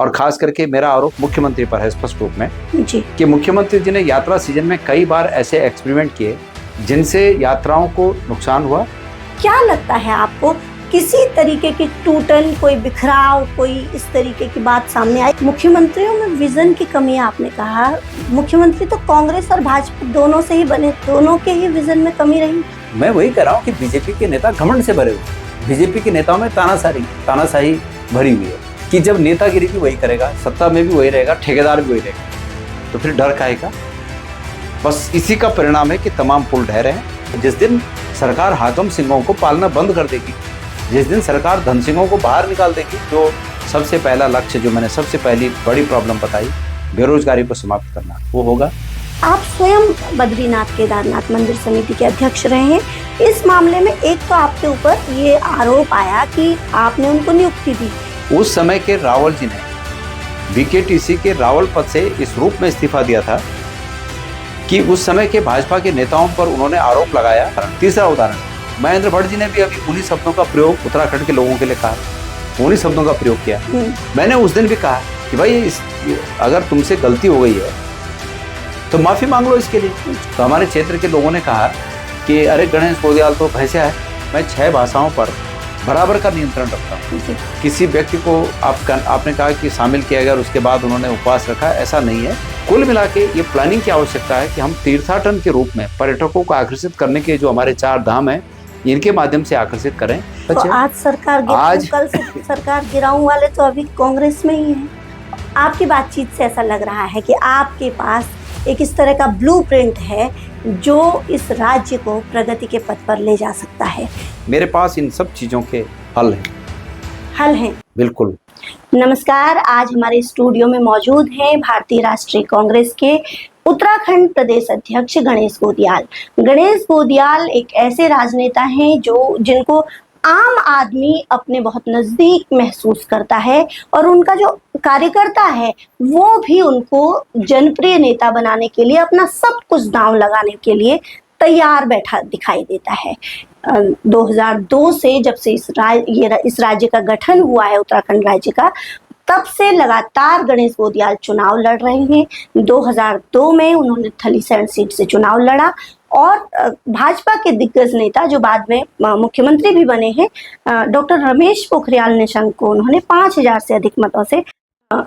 और खास करके मेरा आरोप मुख्यमंत्री पर है स्पष्ट रूप में जी। कि मुख्यमंत्री जी ने यात्रा सीजन में कई बार ऐसे एक्सपेरिमेंट किए जिनसे यात्राओं को नुकसान हुआ। क्या लगता है आपको, किसी तरीके की टूटन, कोई बिखराव, कोई इस तरीके की बात सामने आई? मुख्यमंत्रियों में विजन की कमी है, आपने कहा। मुख्यमंत्री तो कांग्रेस और भाजपा दोनों से ही बने, दोनों के ही विजन में कमी रही। मैं वही कह रहा हूँ कि बीजेपी के नेता घमंड से भरे हुए, बीजेपी के नेताओं में तानाशाही भरी हुई है कि जब नेतागिरी भी वही करेगा, सत्ता में भी वही रहेगा, ठेकेदार भी वही रहेगा, तो फिर डर काहे का? बस इसी का परिणाम है कि तमाम पुल ढह रहे हैं। जिस दिन सरकार हाकम सिंहों को पालना बंद कर देगी, जिस दिन सरकार धन सिंहों को बाहर निकाल देगी, जो सबसे पहला लक्ष्य, जो मैंने सबसे पहली बड़ी प्रॉब्लम बताई, बेरोजगारी को समाप्त करना, वो होगा। आप स्वयं बद्रीनाथ केदारनाथ मंदिर समिति के अध्यक्ष रहे हैं। इस मामले में एक तो आपके ऊपर ये आरोप आया कि आपने उनको नियुक्ति दी। उस समय के रावल जी ने बीकेटीसी के रावल पद से इस रूप में इस्तीफा दिया था कि उस समय के भाजपा के नेताओं पर उन्होंने आरोप लगाया। तीसरा उदाहरण, महेंद्र भट्ट जी ने भी अभी उन्हीं शब्दों का प्रयोग उत्तराखंड के लोगों के लिए कहा, उन्हीं शब्दों का प्रयोग किया। मैंने उस दिन भी कहा कि भाई अगर तुमसे गलती हो गई है तो माफी मांग लो इसके लिए। तो हमारे क्षेत्र के लोगों ने कहा कि अरे गणेश गोदियाल तो भैंसा है। मैं 6 भाषाओं पर बराबर का नियंत्रण रखता हूँ। किसी व्यक्ति को आपने कहा कि शामिल किया गया और उसके बाद उन्होंने उपवास रखा, ऐसा नहीं है। कुल मिला के ये प्लानिंग की आवश्यकता है कि हम तीर्थाटन के रूप में पर्यटकों को आकर्षित करने के जो हमारे 4 धाम हैं, इनके माध्यम से आकर्षित करें। तो आज सरकार कल सरकार गिराऊं वाले तो अभी कांग्रेस में ही है। आपकी बातचीत से ऐसा लग रहा है कि आपके पास एक इस तरह का ब्लूप्रिंट है जो इस राज्य को प्रगति के पथ पर ले जा सकता है। मेरे पास इन सब चीजों के हल हैं। बिल्कुल। नमस्कार, आज हमारे स्टूडियो में मौजूद हैं भारतीय राष्ट्रीय कांग्रेस के उत्तराखंड प्रदेश अध्यक्ष गणेश गोदियाल। गणेश गोदियाल एक ऐसे राजनेता हैं जिनको आम आदमी अपने बहुत नजदीक महसूस करता है और उनका जो कार्यकर्ता है वो भी उनको जनप्रिय नेता बनाने के लिए अपना सब कुछ दांव लगाने के लिए तैयार बैठा दिखाई देता है। 2002 से जब से इस राज्य का गठन हुआ है, उत्तराखंड राज्य का, तब से लगातार गणेश गोदियाल चुनाव लड़ रहे हैं। 2002 में उन्होंने थलीसैंण सीट से चुनाव लड़ा और भाजपा के दिग्गज नेता जो बाद में मुख्यमंत्री भी बने हैं, डॉक्टर रमेश पोखरियाल निशंक को उन्होंने 5000 से अधिक मतों से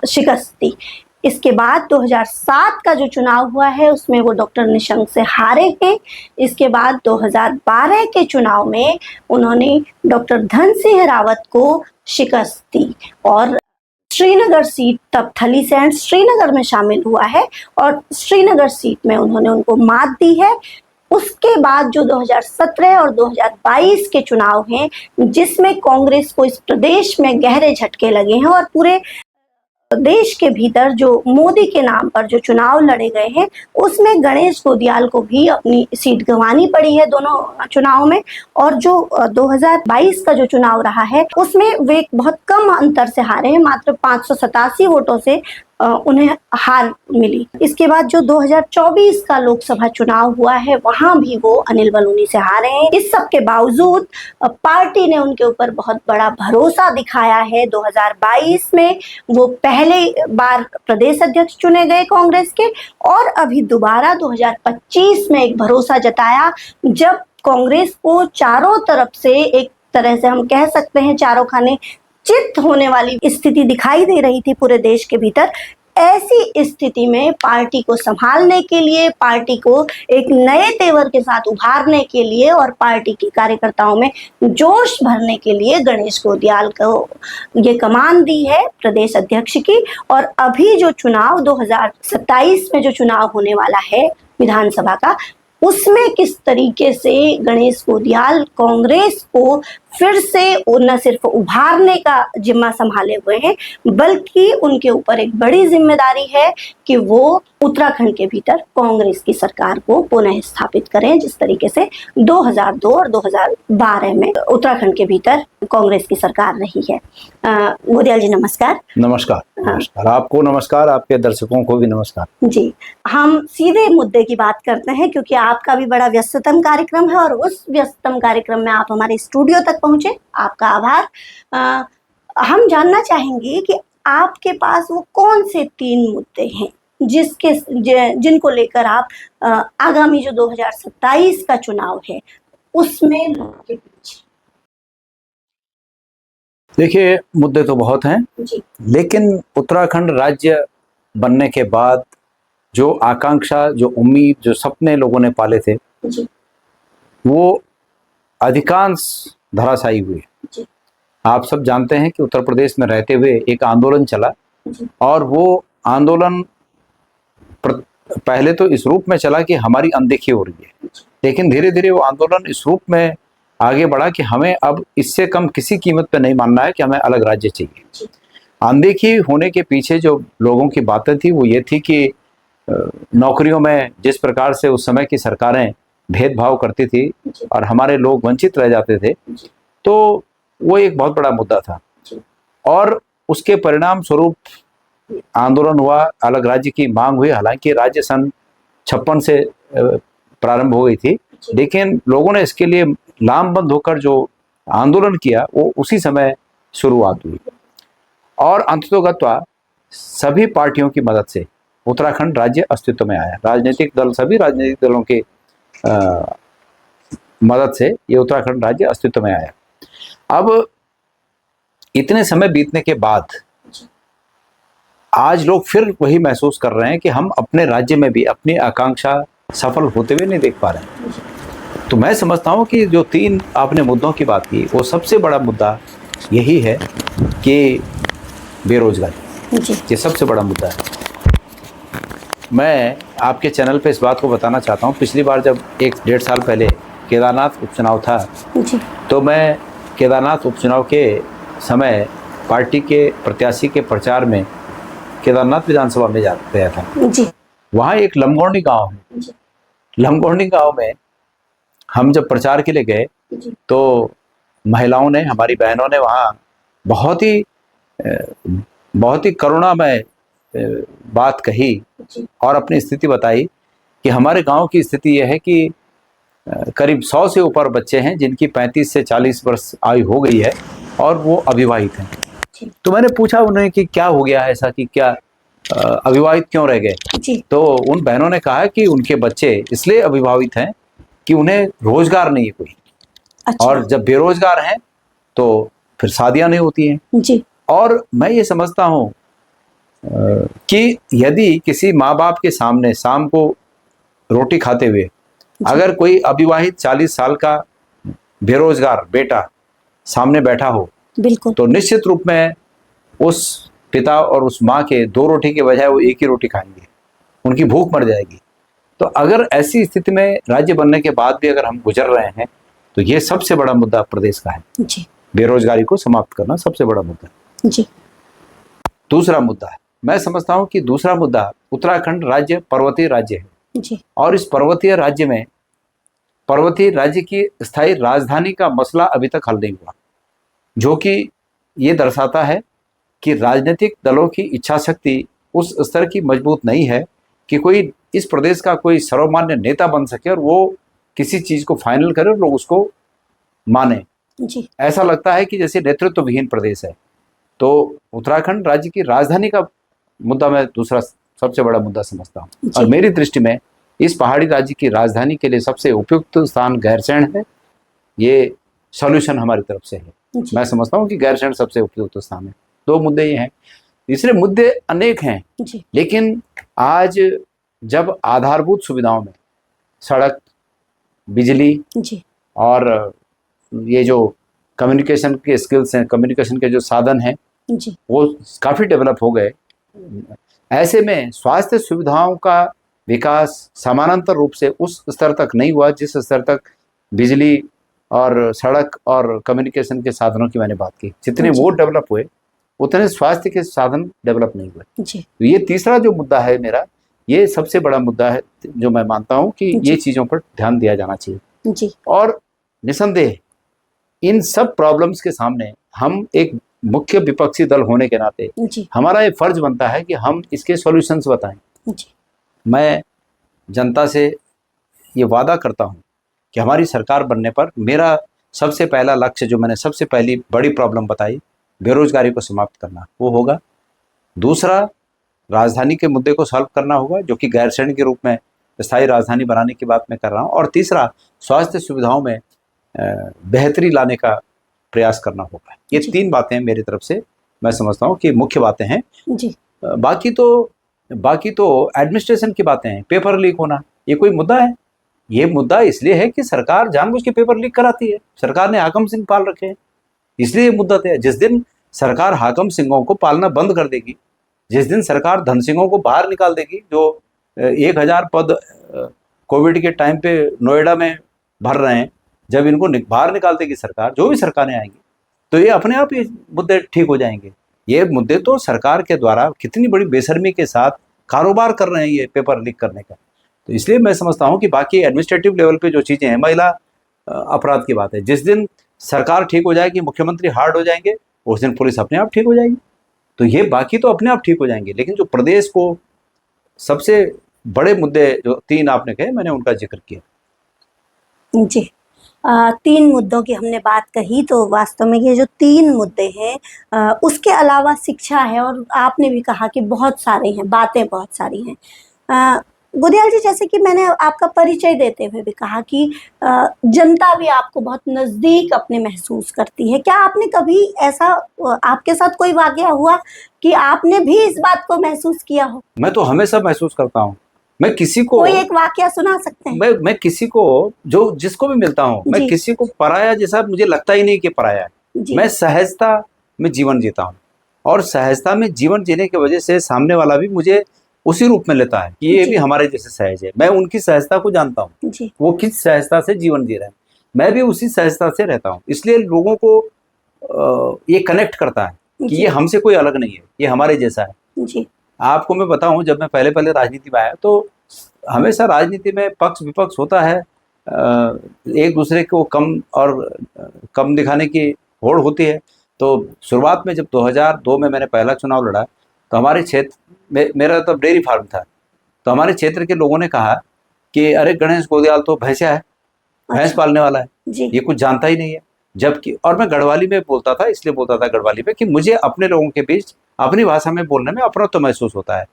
शिकस्त दी। इसके बाद 2007 का जो चुनाव हुआ है उसमें वो डॉक्टर निशंक से हारे हैं। इसके बाद 2012 के चुनाव में उन्होंने डॉक्टर धन सिंह रावत को शिकस्त दी और श्रीनगर सीट, तब थलीसैंण श्रीनगर में शामिल हुआ है और श्रीनगर सीट में उन्होंने उनको मात दी है। उसके बाद जो 2017 और 2022 के चुनाव हैं, जिसमें कांग्रेस को इस प्रदेश में गहरे झटके लगे हैं और पूरे देश के भीतर जो मोदी के नाम पर जो चुनाव लड़े गए हैं उसमें गणेश गोदियाल को भी अपनी सीट गंवानी पड़ी है दोनों चुनाव में। और जो 2022 का जो चुनाव रहा है उसमें वे बहुत कम अंतर से हारे हैं, मात्र 587 वोटों से उन्हें हार मिली। इसके बाद जो 2024 का लोकसभा चुनाव हुआ है वहां भी वो अनिल बलूनी से हारे हैं। इस सब के बावजूद पार्टी ने उनके ऊपर बहुत बड़ा भरोसा दिखाया है। 2022 में वो पहले बार प्रदेश अध्यक्ष चुने गए कांग्रेस के और अभी दोबारा 2025 में एक भरोसा जताया, जब कांग्रेस को चारों तरफ से एक तरह से हम कह सकते हैं चारों खाने चित होने वाली स्थिति दिखाई दे रही थी पूरे देश के भीतर। ऐसी स्थिति में पार्टी को संभालने के लिए, पार्टी को एक नए तेवर के साथ उभारने के लिए और पार्टी के कार्यकर्ताओं में जोश भरने के लिए गणेश गोदियाल को ये कमान दी है प्रदेश अध्यक्ष की। और अभी जो चुनाव 2027 में जो चुनाव होने वाला है विधानसभा का, उसमें किस तरीके से गणेश गोदियाल कांग्रेस को फिर से न सिर्फ उभारने का जिम्मा संभाले हुए हैं, बल्कि उनके ऊपर एक बड़ी जिम्मेदारी है कि वो उत्तराखंड के भीतर कांग्रेस की सरकार को पुनः स्थापित करें, जिस तरीके से 2002 और 2012 में उत्तराखंड के भीतर कांग्रेस की सरकार रही है। गोदियाल जी नमस्कार। नमस्कार। नमस्कार आपको, नमस्कार आपके दर्शकों को भी नमस्कार जी। हम सीधे मुद्दे की बात करते हैं क्योंकि आपका भी बड़ा व्यस्ततम कार्यक्रम है और उस व्यस्ततम कार्यक्रम में आप हमारे स्टूडियो तक पहुंचे, आपका आभार। हम जानना चाहेंगे कि आपके पास वो कौन से 3 मुद्दे हैं जिनको लेकर आप आगामी जो 2027 का चुनाव है उसमें लोगों के पीछे? देखिए, मुद्दे तो बहुत हैं, जी लेकिन उत्तराखंड राज्य बनने के बाद जो आकांक्षा, जो उम्मीद, जो सपने लोगों ने पाले थे, जी वो अधिकांश धराशायी हुए। जी आप सब जानते हैं कि उत्तर प्रदेश में रहते हुए एक आंदोलन चला, जी और वो आंदोलन पहले तो इस रूप में चला कि हमारी अनदेखी हो रही है, लेकिन धीरे धीरे वो आंदोलन इस रूप में आगे बढ़ा कि हमें अब इससे कम किसी कीमत पे नहीं मानना है कि हमें अलग राज्य चाहिए। अनदेखी होने के पीछे जो लोगों की बातें थी वो ये थी कि नौकरियों में जिस प्रकार से उस समय की सरकारें भेदभाव करती थी और हमारे लोग वंचित रह जाते थे, तो वो एक बहुत बड़ा मुद्दा था। और उसके परिणाम स्वरूप आंदोलन हुआ, अलग राज्य की मांग हुई। हालांकि राज्य सन 56 से प्रारंभ हो गई थी, लेकिन लोगों ने इसके लिए लामबंद होकर जो आंदोलन किया वो उसी समय शुरुआत हुई। और अंततोगत्वा सभी पार्टियों की मदद से उत्तराखंड राज्य अस्तित्व में आया। राजनीतिक दल, सभी राजनीतिक दलों के मदद से ये उत्तराखंड राज्य अस्तित्व में आया। अब इतने समय बीतने के बाद आज लोग फिर वही महसूस कर रहे हैं कि हम अपने राज्य में भी अपनी आकांक्षा सफल होते हुए नहीं देख पा रहे हैं। तो मैं समझता हूँ कि जो 3 आपने मुद्दों की बात की, वो सबसे बड़ा मुद्दा यही है कि बेरोजगारी, ये सबसे बड़ा मुद्दा है। मैं आपके चैनल पे इस बात को बताना चाहता हूँ, पिछली बार जब 1-1.5 साल पहले केदारनाथ उपचुनाव था, तो मैं केदारनाथ उपचुनाव के समय पार्टी के प्रत्याशी के प्रचार में केदारनाथ विधानसभा में गया था। वहाँ एक लमगोंडी गांव है। लमगोंडी गांव में हम जब प्रचार के लिए गए तो महिलाओं ने, हमारी बहनों ने वहाँ बहुत ही करुणामय बात कही और अपनी स्थिति बताई कि हमारे गांव की स्थिति यह है कि करीब 100 से ऊपर बच्चे हैं जिनकी 35 से 40 वर्ष आयु हो गई है और वो अविवाहित हैं। तो मैंने पूछा उन्हें कि क्या हो गया है ऐसा, कि क्या अविवाहित क्यों रह गए? तो उन बहनों ने कहा कि उनके बच्चे इसलिए अविवाहित हैं कि उन्हें रोजगार नहीं है कोई। और जब बेरोजगार हैं तो फिर शादियां नहीं होती हैं। और मैं ये समझता हूँ कि यदि किसी माँ बाप के सामने शाम को रोटी खाते हुए अगर कोई अविवाहित 40 साल का बेरोजगार बेटा सामने बैठा हो, बिल्कुल, तो निश्चित रूप में उस पिता और उस माँ के 2 रोटी के बजाय वो 1 ही रोटी खाएंगे, उनकी भूख मर जाएगी। तो अगर ऐसी स्थिति में राज्य बनने के बाद भी अगर हम गुजर रहे हैं तो ये सबसे बड़ा मुद्दा प्रदेश का है। बेरोजगारी को समाप्त करना सबसे बड़ा मुद्दा। दूसरा मुद्दा है, मैं समझता हूँ कि दूसरा मुद्दा, उत्तराखंड राज्य पर्वतीय राज्य है और इस पर्वतीय राज्य में पर्वतीय राज्य की स्थायी राजधानी का मसला अभी तक हल नहीं हुआ, जो कि ये दर्शाता है कि राजनीतिक दलों की इच्छा शक्ति उस स्तर की मजबूत नहीं है कि कोई इस प्रदेश का कोई सर्वमान्य नेता बन सके और वो किसी चीज को फाइनल करे और लोग उसको माने। ऐसा लगता है कि जैसे नेतृत्व विहीन प्रदेश है। तो उत्तराखंड राज्य की राजधानी का मुद्दा मैं दूसरा सबसे बड़ा मुद्दा समझता हूँ और मेरी दृष्टि में इस पहाड़ी राज्य की राजधानी के लिए सबसे उपयुक्त स्थान गैरसैंण है। ये सॉल्यूशन हमारी तरफ से है। मैं समझता हूँ कि गैरसैंण सबसे उपयुक्त स्थान है। 2 मुद्दे ये हैं। तीसरे मुद्दे अनेक हैं, लेकिन आज जब आधारभूत सुविधाओं में सड़क, बिजली और ये जो कम्युनिकेशन के स्किल्स हैं, कम्युनिकेशन के जो साधन हैं, वो काफ़ी डेवलप हो गए। ऐसे में स्वास्थ्य सुविधाओं का विकास समानांतर रूप से उस स्तर तक नहीं हुआ जिस स्तर तक बिजली और सड़क और कम्युनिकेशन के साधनों की मैंने बात की। जितने वो डेवलप हुए उतने स्वास्थ्य के साधन डेवलप नहीं हुए। तो ये तीसरा जो मुद्दा है मेरा, ये सबसे बड़ा मुद्दा है जो मैं मानता हूँ कि ये चीज़ों पर ध्यान दिया जाना चाहिए। और निसंदेह इन सब प्रॉब्लम्स के सामने हम एक मुख्य विपक्षी दल होने के नाते हमारा ये फर्ज बनता है कि हम इसके सॉल्यूशंस बताएं। मैं जनता से ये वादा करता हूँ कि हमारी सरकार बनने पर मेरा सबसे पहला लक्ष्य, जो मैंने सबसे पहली बड़ी प्रॉब्लम बताई, बेरोजगारी को समाप्त करना, वो होगा। दूसरा, राजधानी के मुद्दे को सॉल्व करना होगा, जो कि गैरसैंण के रूप में स्थायी राजधानी बनाने की बात मैं कर रहा हूँ। और तीसरा, स्वास्थ्य सुविधाओं में बेहतरी लाने का प्रयास करना होगा। ये जी। 3 बातें मेरी तरफ से मैं समझता हूँ कि मुख्य बातें हैं। जी। बाकी तो एडमिनिस्ट्रेशन की बातें हैं। पेपर लीक होना ये कोई मुद्दा है? ये मुद्दा इसलिए है कि सरकार जानबूझ के पेपर लीक कराती है। सरकार ने हाकम सिंह पाल रखे हैं, इसलिए ये मुद्दा है। जिस दिन सरकार हाकम सिंहों को पालना बंद कर देगी, जिस दिन सरकार धन सिंहों को बाहर निकाल देगी, जो 1000 पद कोविड के टाइम पे नोएडा में भर रहे हैं, जब इनको बाहर निकाल देगी सरकार, जो भी सरकारें आएंगी, तो ये अपने आप ये मुद्दे ठीक हो जाएंगे। ये मुद्दे तो सरकार के द्वारा कितनी बड़ी बेशर्मी के साथ कारोबार कर रहे हैं ये पेपर लीक करने का। तो इसलिए मैं समझता हूँ कि बाकी एडमिनिस्ट्रेटिव लेवल पे जो चीज़ें हैं, महिला अपराध की बात है, जिस दिन सरकार ठीक हो जाएगी, मुख्यमंत्री हार्ड हो जाएंगे, उस दिन पुलिस अपने आप ठीक हो जाएगी। तो ये बाकी तो अपने आप ठीक हो जाएंगे, लेकिन जो प्रदेश को सबसे बड़े मुद्दे जो 3 आपने कहे, मैंने उनका जिक्र किया। जी। 3 मुद्दों की हमने बात कही, तो वास्तव में ये जो 3 मुद्दे हैं, उसके अलावा शिक्षा है, और आपने भी कहा कि बहुत सारे हैं, बातें बहुत सारी हैं। गोदियाल जी, जैसे कि मैंने आपका परिचय देते हुए भी कहा कि जनता भी आपको बहुत नज़दीक अपने महसूस करती है। क्या आपने कभी ऐसा, आपके साथ कोई वाक़या हुआ कि आपने भी इस बात को महसूस किया हो? मैं तो हमेशा महसूस करता हूँ। मैं किसी को, कोई एक वाक़या सुना सकते हैं? मैं किसी को, जो जिसको भी मिलता हूँ, मैं जी। किसी को पराया जैसा मुझे लगता ही नहीं कि पराया है। जी। मैं सहजता में जीवन जीता हूँ, और सहजता में जीवन जीने की वजह से सामने वाला भी मुझे उसी रूप में लेता है कि ये जी। भी हमारे जैसे सहज है। मैं उनकी सहजता को जानता हूँ, जी। वो किस सहजता से जीवन जी रहे हैं, मैं भी उसी सहजता से रहता हूँ। इसलिए लोगों को ये कनेक्ट करता है कि जी। ये हमसे कोई अलग नहीं है, ये हमारे जैसा है। जी। आपको मैं बताऊं, जब मैं पहले राजनीति में आया, तो हमेशा राजनीति में पक्ष विपक्ष होता है, एक दूसरे को कम दिखाने की होड़ होती है। तो शुरुआत में जब 2002 में मैंने पहला चुनाव लड़ा, तो हमारे क्षेत्र में, मेरा तब डेयरी फार्म था, तो हमारे क्षेत्र के लोगों ने कहा कि अरे गणेश गोदियाल तो भैंसिया है, भैंस अच्छा। पालने वाला है, जी। ये कुछ जानता ही नहीं है। जबकि, और मैं गढ़वाली में बोलता था, इसलिए बोलता था गढ़वाली में कि मुझे अपने लोगों के बीच अपनी भाषा में बोलने में अपनत्व महसूस होता है।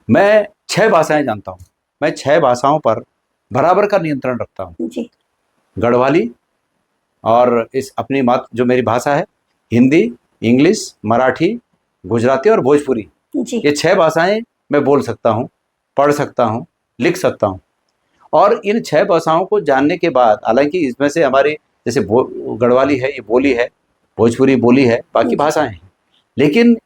मैं 6 भाषाएं जानता हूँ, मैं 6 भाषाओं पर बराबर का नियंत्रण रखता हूँ। जी। गढ़वाली, और इस अपनी जो मेरी भाषा है, हिंदी, इंग्लिश, मराठी, गुजराती और भोजपुरी, जी। ये 6 भाषाएं मैं बोल सकता हूँ, पढ़ सकता हूँ, लिख सकता हूँ। और इन 6 भाषाओं को जानने के बाद, हालांकि इसमें से हमारी जैसे गढ़वाली है, ये बोली है, भोजपुरी बोली है, बाकी भाषाएं हैं, लेकिन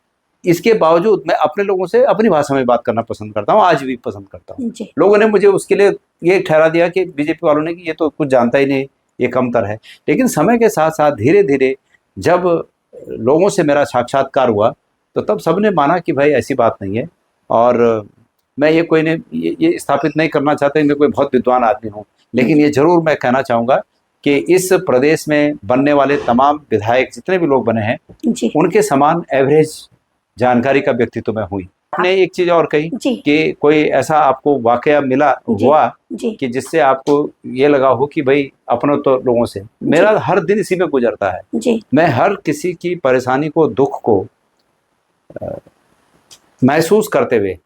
इसके बावजूद मैं अपने लोगों से अपनी भाषा में बात करना पसंद करता हूँ, आज भी पसंद करता हूँ। जी। लोगों ने मुझे उसके लिए ये ठहरा दिया कि बीजेपी वालों ने कि ये तो कुछ जानता ही नहीं, ये कमतर है। लेकिन समय के साथ साथ धीरे धीरे जब लोगों से मेरा साक्षात्कार हुआ, तो तब सबने माना कि भाई ऐसी बात नहीं है। और मैं ये कोई नहीं, ये स्थापित नहीं करना चाहता कि मैं कोई बहुत विद्वान आदमी हूँ, लेकिन ये जरूर मैं कहना चाहूँगा कि इस प्रदेश में बनने वाले तमाम विधायक, जितने भी लोग बने हैं, जी। उनके समान एवरेज जानकारी का व्यक्ति तो मैं हुई। आपने एक चीज और कही जी। कि कोई ऐसा आपको वाकया हुआ जी। कि जिससे आपको ये लगा हो कि भाई अपनों तो लोगों से, मेरा हर दिन इसी में गुजरता है। जी। मैं हर किसी की परेशानी को, दुख को महसूस करते हुए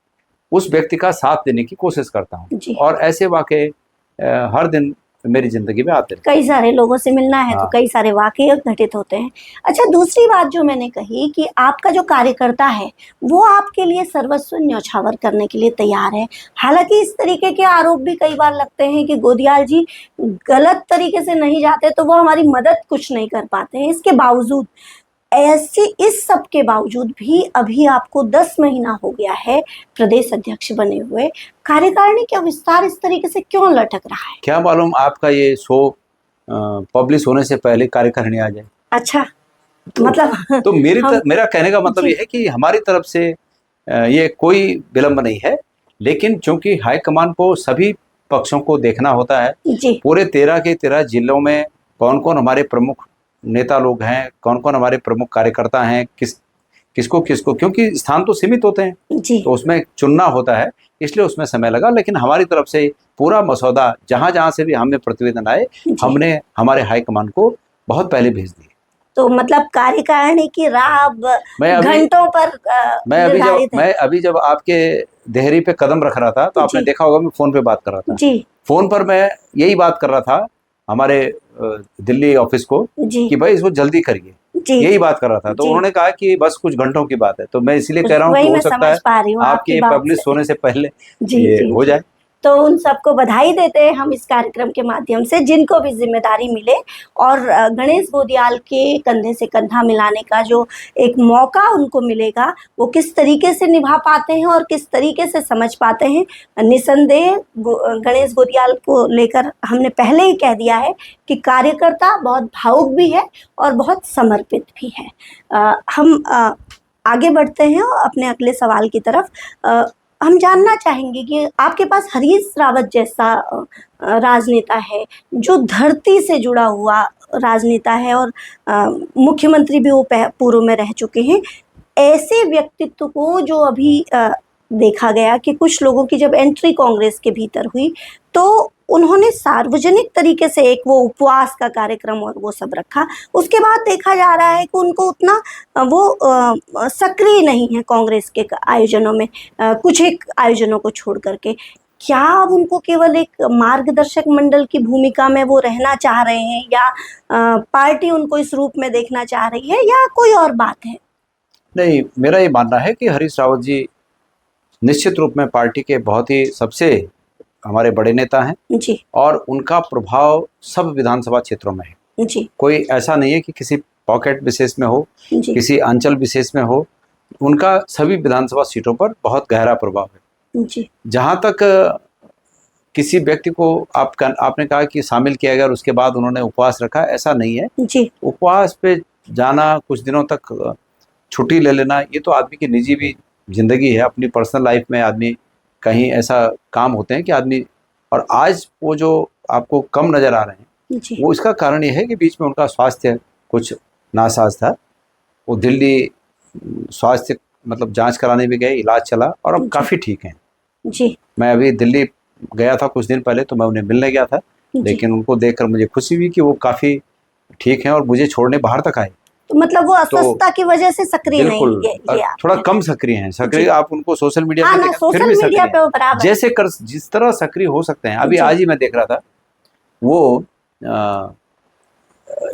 उस व्यक्ति का साथ देने की कोशिश करता हूँ, जी। और ऐसे वाकये हर दिन मेरी जिंदगी में आते हैं। कई सारे लोगों से मिलना है, तो हाँ। कई सारे वाकये घटित होते हैं। अच्छा, दूसरी बात जो मैंने कही कि आपका जो कार्यकर्ता है, वो आपके लिए सर्वस्व न्यौछावर करने के लिए तैयार है। हालांकि इस तरीके के आरोप भी कई बार लगते हैं कि गोदियाल जी गलत तरीके से नहीं जाते, तो वो हमारी मदद कुछ नहीं कर पाते हैं। इसके बावजूद, इस सब के बावजूद भी अभी आपको 10 महीना हो गया है प्रदेश अध्यक्ष बने हुए, कार्यकारिणी का विस्तार इस तरीके से क्यों लटक रहा है? क्या मालूम आपका ये शो पब्लिश होने से पहले कार्यकारिणी आ जाए। अच्छा, मतलब तो मेरा कहने का मतलब ये है कि हमारी तरफ से ये कोई विलंब नहीं है, लेकिन चूंकि हाईकमान को सभी पक्षों को देखना होता है। जी। पूरे 13 के 13 जिलों में कौन कौन हमारे प्रमुख नेता लोग हैं, कौन कौन हमारे प्रमुख कार्यकर्ता हैं, किसको क्योंकि स्थान तो सीमित होते हैं, जी। तो उसमें चुनना होता है, इसलिए उसमें समय लगा। लेकिन हमारी तरफ से पूरा मसौदा जहाँ जहाँ से भी हमें प्रतिवेदन आए, हमने हमारे हाईकमान को बहुत पहले भेज दिए। तो मतलब कार्यकारिणी की राह अब मैं घंटों पर निर्धारित है। मैं अभी जब आपके देहरी पे कदम रख रहा था तो आपने जी देखा होगा मैं फोन पे बात कर रहा था। जी फोन पर मैं यही बात कर रहा था हमारे दिल्ली ऑफिस को जी कि भाई इसको जल्दी करिए, जी यही बात कर रहा था। तो जी, उन्होंने कहा कि बस कुछ घंटों की बात है, तो मैं इसीलिए कह रहा हूँ कि वही हो मैं सकता समझ है पा रही हूँ आपकी आपके बात पब्लिश से। होने से पहले जी ये जी हो जी। जाए। तो उन सबको बधाई देते हैं हम इस कार्यक्रम के माध्यम से, जिनको भी जिम्मेदारी मिले और गणेश गोदियाल के कंधे से कंधा मिलाने का जो एक मौका उनको मिलेगा, वो किस तरीके से निभा पाते हैं और किस तरीके से समझ पाते हैं। निसंदेह गणेश गोदियाल को लेकर हमने पहले ही कह दिया है कि कार्यकर्ता बहुत भावुक भी है और बहुत समर्पित भी है। हम आगे बढ़ते हैं अपने अगले सवाल की तरफ। हम जानना चाहेंगे कि आपके पास हरीश रावत जैसा राजनेता है, जो धरती से जुड़ा हुआ राजनेता है और मुख्यमंत्री भी वो पूर्व में रह चुके हैं। ऐसे व्यक्तित्व को जो अभी देखा गया कि कुछ लोगों की जब एंट्री कांग्रेस के भीतर हुई तो उन्होंने सार्वजनिक तरीके से एक वो उपवास का कार्यक्रम और वो सब रखा। उसके बाद देखा जा रहा है कि उनको उतना वो सक्रिय नहीं है कांग्रेस के आयोजनों में, कुछ एक आयोजनों को छोड़ करके। क्या अब उनको केवल एक मार्गदर्शक मंडल की भूमिका में वो रहना चाह रहे हैं, या पार्टी उनको इस रूप में देखना चाह रही है, या कोई और बात है? नहीं, मेरा ये मानना है कि हरीश रावत जी निश्चित रूप में पार्टी के बहुत ही सबसे हमारे बड़े नेता हैं जी और उनका प्रभाव सब विधानसभा क्षेत्रों में है। जी कोई ऐसा नहीं है कि किसी पॉकेट विशेष में हो, जी किसी अंचल विशेष में हो, उनका सभी विधानसभा सीटों पर बहुत गहरा प्रभाव है। जी जहाँ तक किसी व्यक्ति को आपने कहा कि शामिल किया गया और उसके बाद उन्होंने उपवास रखा, ऐसा नहीं है। जी उपवास पे जाना, कुछ दिनों तक छुट्टी ले लेना, ये तो आदमी की निजी भी जिंदगी है। अपनी पर्सनल लाइफ में आदमी कहीं ऐसा काम होते हैं कि आदमी, और आज वो जो आपको कम नज़र आ रहे हैं जी वो इसका कारण ये है कि बीच में उनका स्वास्थ्य कुछ नासाज था। वो दिल्ली स्वास्थ्य मतलब जांच कराने भी गए, इलाज चला और अब जी काफ़ी ठीक हैं। जी मैं अभी दिल्ली गया था कुछ दिन पहले, तो मैं उन्हें मिलने गया था, जी। लेकिन उनको देखकर मुझे खुशी हुई कि वो काफ़ी ठीक हैं और मुझे छोड़ने बाहर तक आए। तो मतलब वो अस्वस्थता की वजह से सक्रिय नहीं बिल्कुल ये आप थोड़ा कह कम सक्रिय हैं। जी। सक्रिय आप उनको सोशल मीडिया हाँ पे ना, देखें, फिर सोशल भी मीडिया सक्रिय पे वो हैं। बराबर जैसे कर जिस तरह सक्रिय हो सकते हैं। अभी जी आज ही मैं देख रहा था वो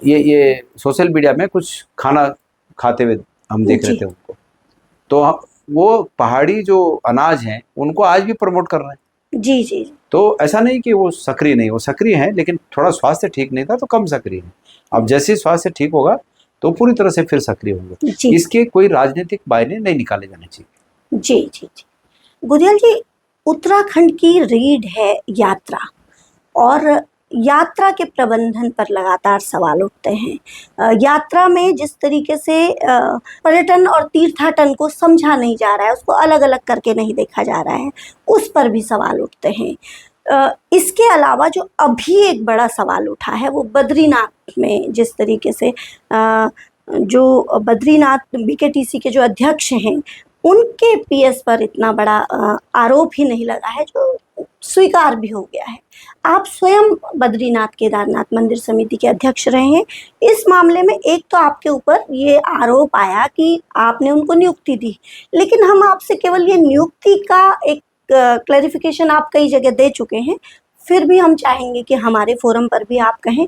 ये सोशल मीडिया में कुछ खाना खाते हुए हम देख रहे जी थे उनको, तो वो पहाड़ी जो अनाज हैं उनको आज भी प्रमोट कर रहे हैं। जी जी तो ऐसा नहीं कि वो सक्रिय नहीं, वो सक्रिय हैं, लेकिन थोड़ा स्वास्थ्य ठीक नहीं था तो कम सक्रिय हैं। अब जैसे ही स्वास्थ्य ठीक होगा तो पूरी तरह से फिर सक्रिय होंगे। जी इसके कोई राजनीतिक मायने नहीं निकाले जाने चाहिए। जी जी जी। गुडियाल जी, उत्तराखंड की रीढ़ है यात्रा, और यात्रा के प्रबंधन पर लगातार सवाल उठते हैं। यात्रा में जिस तरीके से पर्यटन और तीर्थाटन को समझा नहीं जा रहा है, उसको अलग अलग करके नहीं देखा जा रहा है, उस पर भी सवाल उठते हैं। इसके अलावा जो अभी एक बड़ा सवाल उठा है वो बद्रीनाथ में जिस तरीके से जो बद्रीनाथ बीकेटीसी के जो अध्यक्ष हैं उनके पीएस पर इतना बड़ा आरोप ही नहीं लगा है, जो स्वीकार भी हो गया है। आप स्वयं बद्रीनाथ केदारनाथ मंदिर समिति के अध्यक्ष रहे हैं। इस मामले में एक तो आपके ऊपर ये आरोप आया कि आपने उनको नियुक्ति दी, लेकिन हम आपसे केवल ये नियुक्ति का एक क्लैरिफिकेशन आप कई जगह दे चुके हैं, फिर भी हम चाहेंगे कि हमारे फोरम पर भी आप कहें।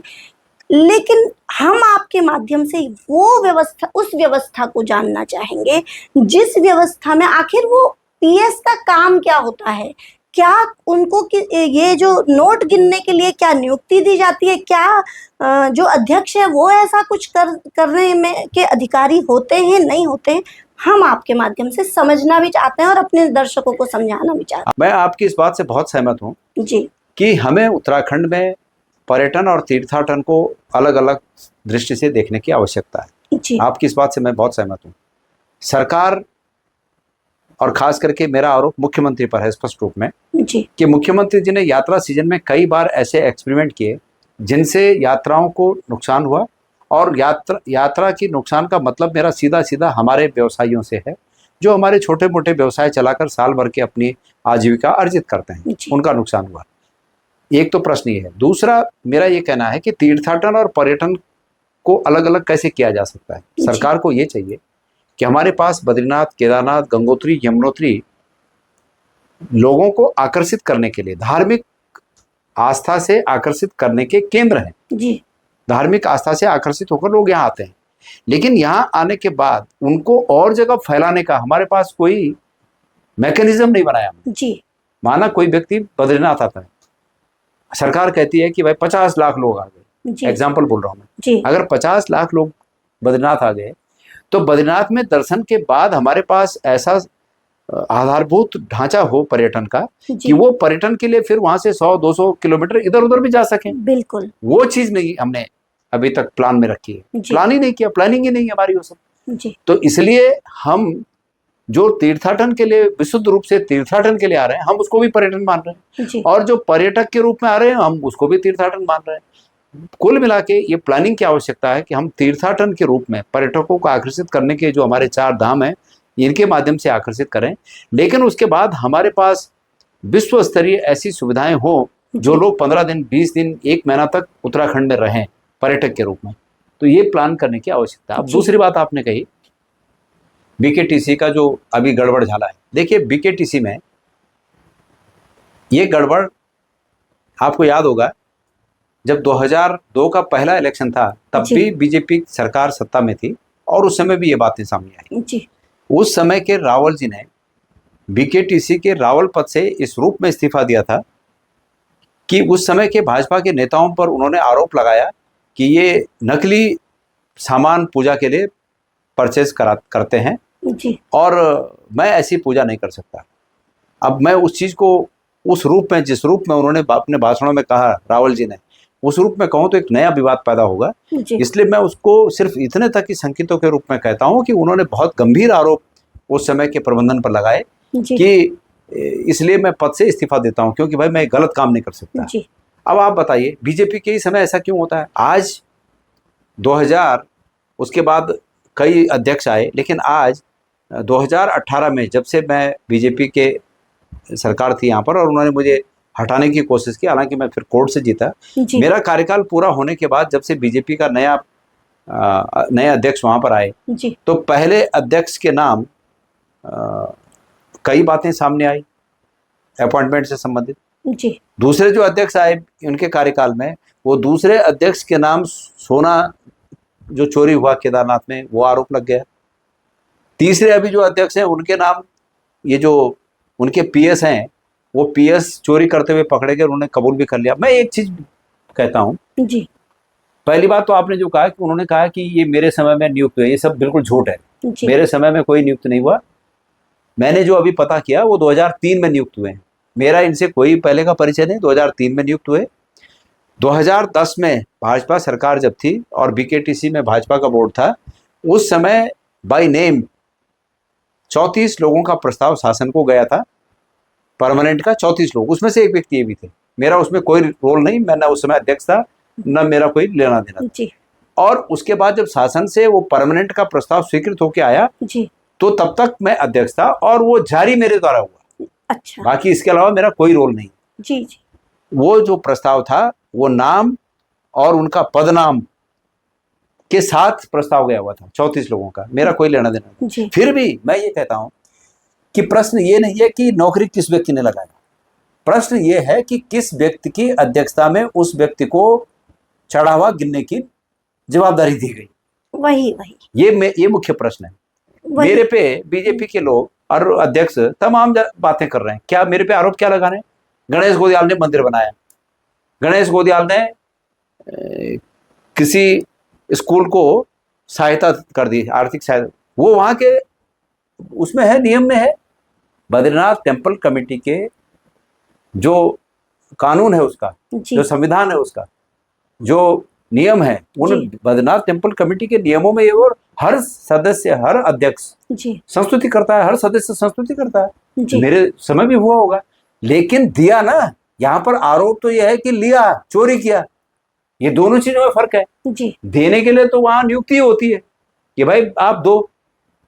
लेकिन हम आपके माध्यम से वो व्यवस्था, उस व्यवस्था को जानना चाहेंगे जिस व्यवस्था में आखिर वो पीएस का काम क्या होता है। क्या उनको ये जो नोट गिनने के लिए क्या नियुक्ति दी जाती है? क्या जो अध्यक्ष है वो ऐसा कुछ करने में के अधिकारी होते हैं, नहीं होते हैं? हम आपके माध्यम से समझना भी चाहते हैं और अपने दर्शकों को समझाना भी चाहते मैं आपकी इस बात से बहुत सहमत हूँ हैं। जी कि हमें उत्तराखंड में पर्यटन और तीर्थाटन को अलग अलग दृष्टि से देखने की आवश्यकता है। जी आपकी इस बात से मैं बहुत सहमत हूँ। सरकार और खास करके मेरा आरोप मुख्यमंत्री पर है स्पष्ट रूप में जी कि मुख्यमंत्री जी ने यात्रा सीजन में कई बार ऐसे एक्सपेरिमेंट किए जिनसे यात्राओं को नुकसान हुआ, और यात्रा की नुकसान का मतलब मेरा सीधा सीधा हमारे व्यवसायियों से है, जो हमारे छोटे मोटे व्यवसाय चलाकर साल भर के अपनी आजीविका अर्जित करते हैं, जी उनका नुकसान हुआ। एक तो प्रश्न ये है। दूसरा मेरा ये कहना है कि तीर्थाटन और पर्यटन को अलग अलग कैसे किया जा सकता है। जी। सरकार को ये चाहिए कि हमारे पास बद्रीनाथ, केदारनाथ, गंगोत्री, यमुनोत्री लोगों को आकर्षित करने के लिए, धार्मिक आस्था से आकर्षित करने के केंद्र हैं। जी। धार्मिक आस्था से आकर्षित होकर लोग यहाँ आते हैं, लेकिन यहाँ आने के बाद उनको और जगह फैलाने का हमारे पास कोई मैकेनिज्म नहीं बनाया। जी। माना कोई व्यक्ति बद्रीनाथ आता है, सरकार कहती है कि भाई 50 लाख लोग आ गए, जी। एग्जाम्पल बोल रहा हूँ मैं। जी। अगर 50 लाख लोग बद्रीनाथ आ गए तो बद्रीनाथ में दर्शन के बाद हमारे पास ऐसा आधारभूत ढांचा हो पर्यटन का जी। कि वो पर्यटन के लिए फिर वहां से 100-200 किलोमीटर इधर उधर भी जा सकें। बिल्कुल। वो चीज नहीं हमने अभी तक प्लान में रखी है। जी। प्लान ही नहीं किया, प्लानिंग ही नहीं है हमारी वो सब। जी। तो इसलिए हम जो तीर्थाटन के लिए, विशुद्ध रूप से तीर्थाटन के लिए आ रहे हैं, हम उसको भी पर्यटन मान रहे हैं। जी। और जो पर्यटक के रूप में आ रहे हैं, हम उसको भी तीर्थाटन मान रहे हैं। कुल मिला के ये प्लानिंग की आवश्यकता है कि हम तीर्थाटन के रूप में पर्यटकों को आकर्षित करने के जो हमारे 4 धाम हैं, इनके माध्यम से आकर्षित करें, लेकिन उसके बाद हमारे पास विश्व स्तरीय ऐसी सुविधाएं हो जो लोग 15 दिन, 20 दिन, 1 महीना तक उत्तराखंड में रहें पर्यटक के रूप में। तो ये प्लान करने की आवश्यकता है। अब दूसरी बात आपने कही बीकेटीसी का जो अभी गड़बड़ झाला है। देखिए बीकेटीसी में ये गड़बड़ आपको याद होगा, जब 2002 का पहला इलेक्शन था तब जी। भी बीजेपी सरकार सत्ता में थी और उस समय भी ये बातें सामने आई। जी। उस समय के रावल जी ने बीकेटीसी के रावल पद से इस रूप में इस्तीफा दिया था कि उस समय के भाजपा के नेताओं पर उन्होंने आरोप लगाया कि ये नकली सामान पूजा के लिए परचेज करते हैं जी। और मैं ऐसी पूजा नहीं कर सकता। अब मैं उस चीज़ को उस रूप में, जिस रूप में उन्होंने अपने भाषणों में कहा रावल जी ने, उस रूप में कहूँ तो एक नया विवाद पैदा होगा। जी। इसलिए मैं उसको सिर्फ इतने तक ही संकेतों के रूप में कहता हूँ कि उन्होंने बहुत गंभीर आरोप उस समय के प्रबंधन पर लगाए जी। कि इसलिए मैं पद से इस्तीफा देता हूँ क्योंकि भाई मैं गलत काम नहीं कर सकता। जी। अब आप बताइए बीजेपी के ही समय ऐसा क्यों होता है? आज 2000 उसके बाद कई अध्यक्ष आए, लेकिन आज 2018 में जब से मैं बीजेपी के सरकार थी यहाँ पर और उन्होंने मुझे हटाने की कोशिश की, हालांकि मैं फिर कोर्ट से जीता। जी। मेरा कार्यकाल पूरा होने के बाद जब से बीजेपी का नए अध्यक्ष वहाँ पर आए जी। तो पहले अध्यक्ष के नाम कई बातें सामने आई अपॉइंटमेंट से संबंधित। जी। दूसरे जो अध्यक्ष आए उनके कार्यकाल में, वो दूसरे अध्यक्ष के नाम सोना जो चोरी हुआ केदारनाथ में वो आरोप लग गया। तीसरे अभी जो अध्यक्ष हैं उनके नाम, ये जो उनके पीएस हैं वो पीएस चोरी करते हुए पकड़े गए, उन्होंने कबूल भी कर लिया। मैं एक चीज कहता हूँ, जी। पहली बात तो आपने जो कहा कि उन्होंने कहा कि ये मेरे समय में नियुक्त हुए, ये सब बिल्कुल झूठ है। जी। मेरे समय में कोई नियुक्त नहीं हुआ। मैंने जो अभी पता किया वो 2003 में नियुक्त हुए हैं। मेरा इनसे कोई पहले का परिचय नहीं, 2003 में नियुक्त हुए। 2010 में भाजपा सरकार जब थी और बीकेटीसी में भाजपा का बोर्ड था, उस समय बाय नेम 34 लोगों का प्रस्ताव शासन को गया था, परमानेंट का 34 लोग, उसमें से एक व्यक्ति ये भी थे। मेरा उसमें कोई रोल नहीं, मैं ना उस समय अध्यक्ष था, न मेरा कोई लेना देना। जी। और उसके बाद जब शासन से वो परमानेंट का प्रस्ताव स्वीकृत होकर आया जी। तो तब तक मैं अध्यक्ष था और वो जारी मेरे द्वारा हुआ। अच्छा। बाकी इसके अलावा मेरा कोई रोल नहीं। जी। जी। वो जो प्रस्ताव था वो नाम और उनका पदनाम के साथ प्रस्ताव गया हुआ था 34 लोगों का, मेरा कोई लेना देना नहीं। जी। फिर भी मैं ये कहता हूं कि प्रश्न ये नहीं है कि नौकरी किस व्यक्ति ने लगाया, प्रश्न ये है कि किस व्यक्ति की अध्यक्षता में उस व्यक्ति को चढ़ावा गिनने की जवाबदारी दी गई। वही ये मुख्य प्रश्न है। मेरे पे बीजेपी के लोग और अध्यक्ष तमाम बातें कर रहे हैं। क्या मेरे पे आरोप क्या लगा रहे हैं? गणेश गोदियाल ने मंदिर बनाया, गणेश गोदियाल ने किसी स्कूल को सहायता कर दी, आर्थिक सहायता, वो वहां के उसमें है, नियम में है। बद्रीनाथ टेम्पल कमेटी के जो कानून है उसका, जो संविधान है उसका, जो नियम है, उन बद्रीनाथ टेम्पल कमेटी के नियमों में ये, और हर सदस्य, हर अध्यक्ष संस्तुति करता है, हर सदस्य संस्तुति करता है। मेरे समय भी हुआ होगा, लेकिन दिया ना। यहाँ पर आरोप तो यह है कि लिया, चोरी किया। ये दोनों चीजों में फर्क है। देने के लिए तो वहां नियुक्ति होती है कि भाई आप दो,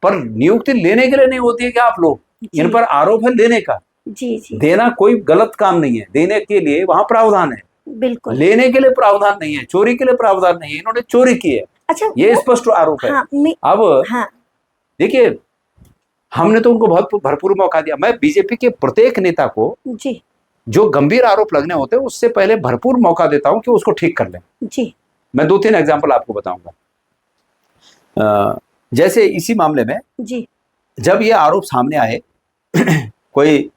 पर नियुक्ति लेने के लिए नहीं होती है कि आप लो। इन पर आरोप है लेने का। देना कोई गलत काम नहीं है, देने के लिए वहां प्रावधान है, बिल्कुल। लेने के लिए प्रावधान नहीं है, चोरी के लिए प्रावधान नहीं है। इन्होंने चोरी की है, अच्छा, ये स्पष्ट आरोप है। हाँ, अब हाँ, देखिए, हमने तो उनको बहुत भरपूर मौका दिया। मैं बीजेपी के प्रत्येक नेता को जी, जो गंभीर आरोप लगने होते हैं उससे पहले भरपूर मौका देता हूं कि उसको ठीक कर लें। जी, मैं 2-3 एग्जाम्पल आपको बताऊंगा। जैसे इसी मामले में जी, जब ये आरोप सामने आए, कोई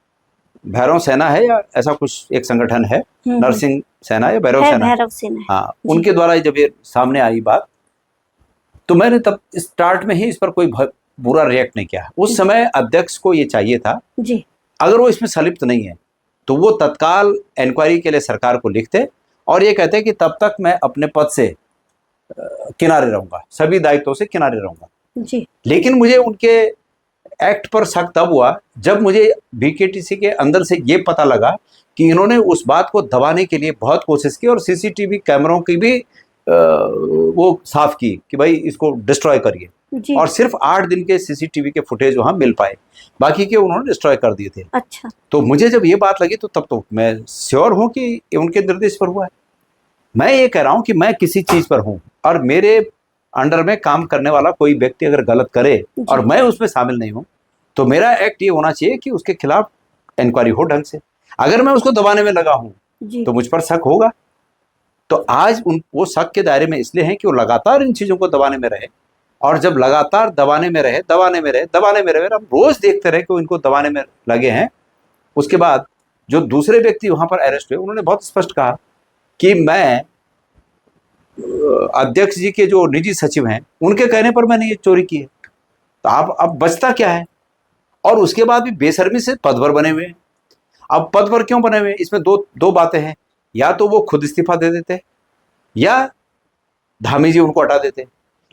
भैरव सेना है या ऐसा कुछ एक संगठन है, नरसिंह सेना या भैरव है सेना, भैरव सेना है। हाँ, जी, उनके द्वारा जब ये सामने आई बात, तो मैंने तब स्टार्ट में ही इस पर कोई बुरा रिएक्ट नहीं किया। उस समय अध्यक्ष को ये चाहिए था, जी, अगर वो इसमें संलिप्त नहीं है तो वो तत्काल इंक्वायरी के लिए सरकार को लिखते और ये कहते कि तब तक मैं अपने पद से किनारे रहूंगा, सभी दायित्वों से किनारे रहूंगा। जी, लेकिन मुझे उनके एक्ट पर शक तब हुआ जब मुझे बीकेटीसी के अंदर से ये पता लगा कि इन्होंने उस बात को दबाने के लिए बहुत कोशिश की और सीसीटीवी कैमरों की भी वो साफ की कि भाई इसको डिस्ट्रॉय करिए, जी, और सिर्फ 8 दिन के सीसीटीवी के फुटेज वहां मिल पाए, बाकी के उन्होंने डिस्ट्रॉय कर दिए थे। अच्छा, तो मुझे जब ये बात लगी तो तब तो मैं श्योर हूं कि ये उनके निर्देश पर हुआ है। मैं ये कह रहा हूं कि मैं किसी चीज पर हूं और मेरे अंडर में काम करने वाला कोई व्यक्ति अगर गलत करे और मैं उसमें शामिल नहीं हूं तो मेरा एक्ट ये होना चाहिए कि उसके खिलाफ इंक्वायरी हो ढंग से। अगर मैं उसको दबाने में लगा हूं जी, तो मुझ पर शक होगा। तो आज वो शक के दायरे में इसलिए हैं कि वो लगातार इन चीजों को दबाने में रहे, और जब लगातार दबाने में रहे, हम रोज देखते रहे कि वो इनको दबाने में लगे हैं। उसके बाद जो दूसरे व्यक्ति वहां पर अरेस्ट हुए उन्होंने बहुत स्पष्ट कहा कि मैं अध्यक्ष जी के जो निजी सचिव हैं उनके कहने पर मैंने ये चोरी की है। तो आप अब बचता क्या है? और उसके बाद भी बेशर्मी से पद पर बने हुए हैं। अब पद पर क्यों बने हुए हैं? इसमें दो बातें हैं, या तो वो खुद इस्तीफा दे देते या धामी जी उनको हटा देते।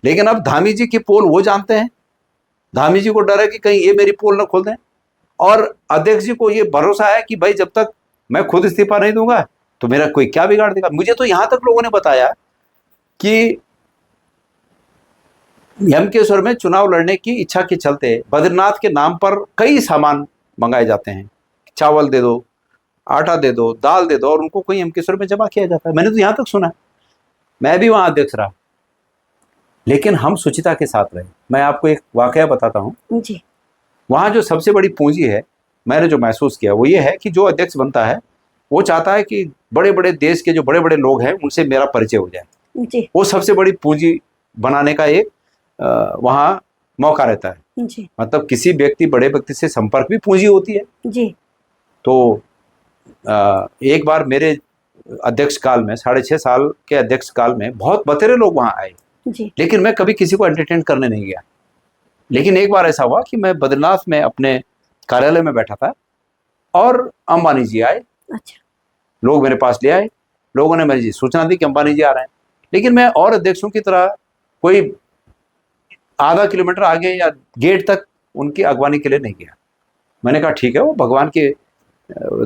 लेकिन अब धामी जी की पोल वो जानते हैं, धामी जी को डर है कि कहीं ये मेरी पोल ना खोल दें, और अध्यक्ष जी को ये भरोसा है कि भाई जब तक मैं खुद इस्तीफा नहीं दूंगा तो मेरा कोई क्या बिगाड़ देगा। मुझे तो यहां तक लोगों ने बताया कि यमकेश्वर में चुनाव लड़ने की इच्छा के चलते बद्रीनाथ के नाम पर कई सामान मंगाए जाते हैं, चावल दे दो, आटा दे दो, दाल दे दो, और उनको कोई यमकेश्वर में जमा किया जाता है। मैंने तो यहां तक सुना। मैं भी वहां अध्यक्ष रहा, लेकिन हम शुचिता के साथ रहे। मैं आपको एक वाकया बताता हूं। जी, वहां जो सबसे बड़ी पूंजी है, मैंने जो महसूस किया वो ये है कि जो अध्यक्ष बनता है वो चाहता है कि बड़े बड़े देश के जो बड़े बड़े लोग हैं उनसे मेरा परिचय हो जाए। जी, वो सबसे बड़ी पूंजी बनाने का एक वहां मौका रहता है। जी, मतलब किसी बड़े व्यक्ति से संपर्क भी पूंजी होती है। जी, तो एक बार मेरे अध्यक्ष काल में, 6.5 साल के अध्यक्ष काल में बहुत बतेरे लोग वहां आए, जी, लेकिन मैं कभी किसी को एंटरटेन करने नहीं गया। लेकिन एक बार ऐसा हुआ कि मैं बद्रीनाथ में अपने कार्यालय में बैठा था और अंबानी जी आए। अच्छा, लोग मेरे पास ले आए, लोगों ने मुझे सूचना दी कि अंबानी जी आ रहे हैं। लेकिन मैं और अध्यक्षों की तरह कोई आधा किलोमीटर आगे या गेट तक उनकी अगवानी के लिए नहीं गया। मैंने कहा ठीक है, वो भगवान के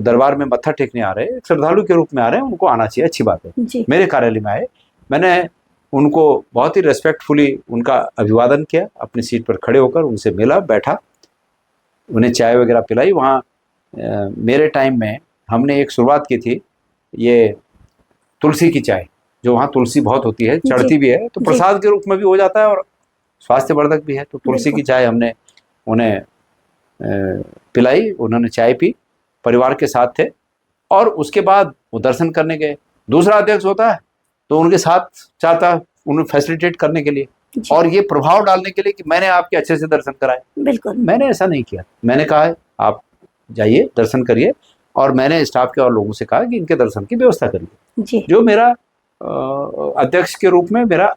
दरबार में मत्था टेकने आ रहे हैं, एक श्रद्धालु के रूप में आ रहे हैं, उनको आना चाहिए, अच्छी बात है। जी, मेरे कार्यालय में आए, मैंने उनको बहुत ही रेस्पेक्टफुली उनका अभिवादन किया, अपनी सीट पर खड़े होकर उनसे मिला, बैठा, उन्हें चाय वगैरह पिलाई। वहाँ मेरे टाइम में हमने एक शुरुआत की थी, ये तुलसी की चाय, जो वहाँ तुलसी बहुत होती है, चढ़ती भी है, तो प्रसाद के रूप में भी हो जाता है और स्वास्थ्यवर्धक भी है। तो तुलसी की चाय हमने उन्हें पिलाई, उन्होंने चाय पी, परिवार के साथ थे, और उसके बाद वो दर्शन करने गए। दूसरा अध्यक्ष होता है तो उनके साथ चाहता उन्हें फैसिलिटेट करने के लिए और ये प्रभाव डालने के लिए कि मैंने आपके अच्छे से दर्शन कराए। बिल्कुल, मैंने ऐसा नहीं किया। मैंने कहा आप जाइए, दर्शन करिए, और मैंने स्टाफ के और लोगों से कहा कि इनके दर्शन की व्यवस्था करिए, जी, जो मेरा अध्यक्ष के रूप में मेरा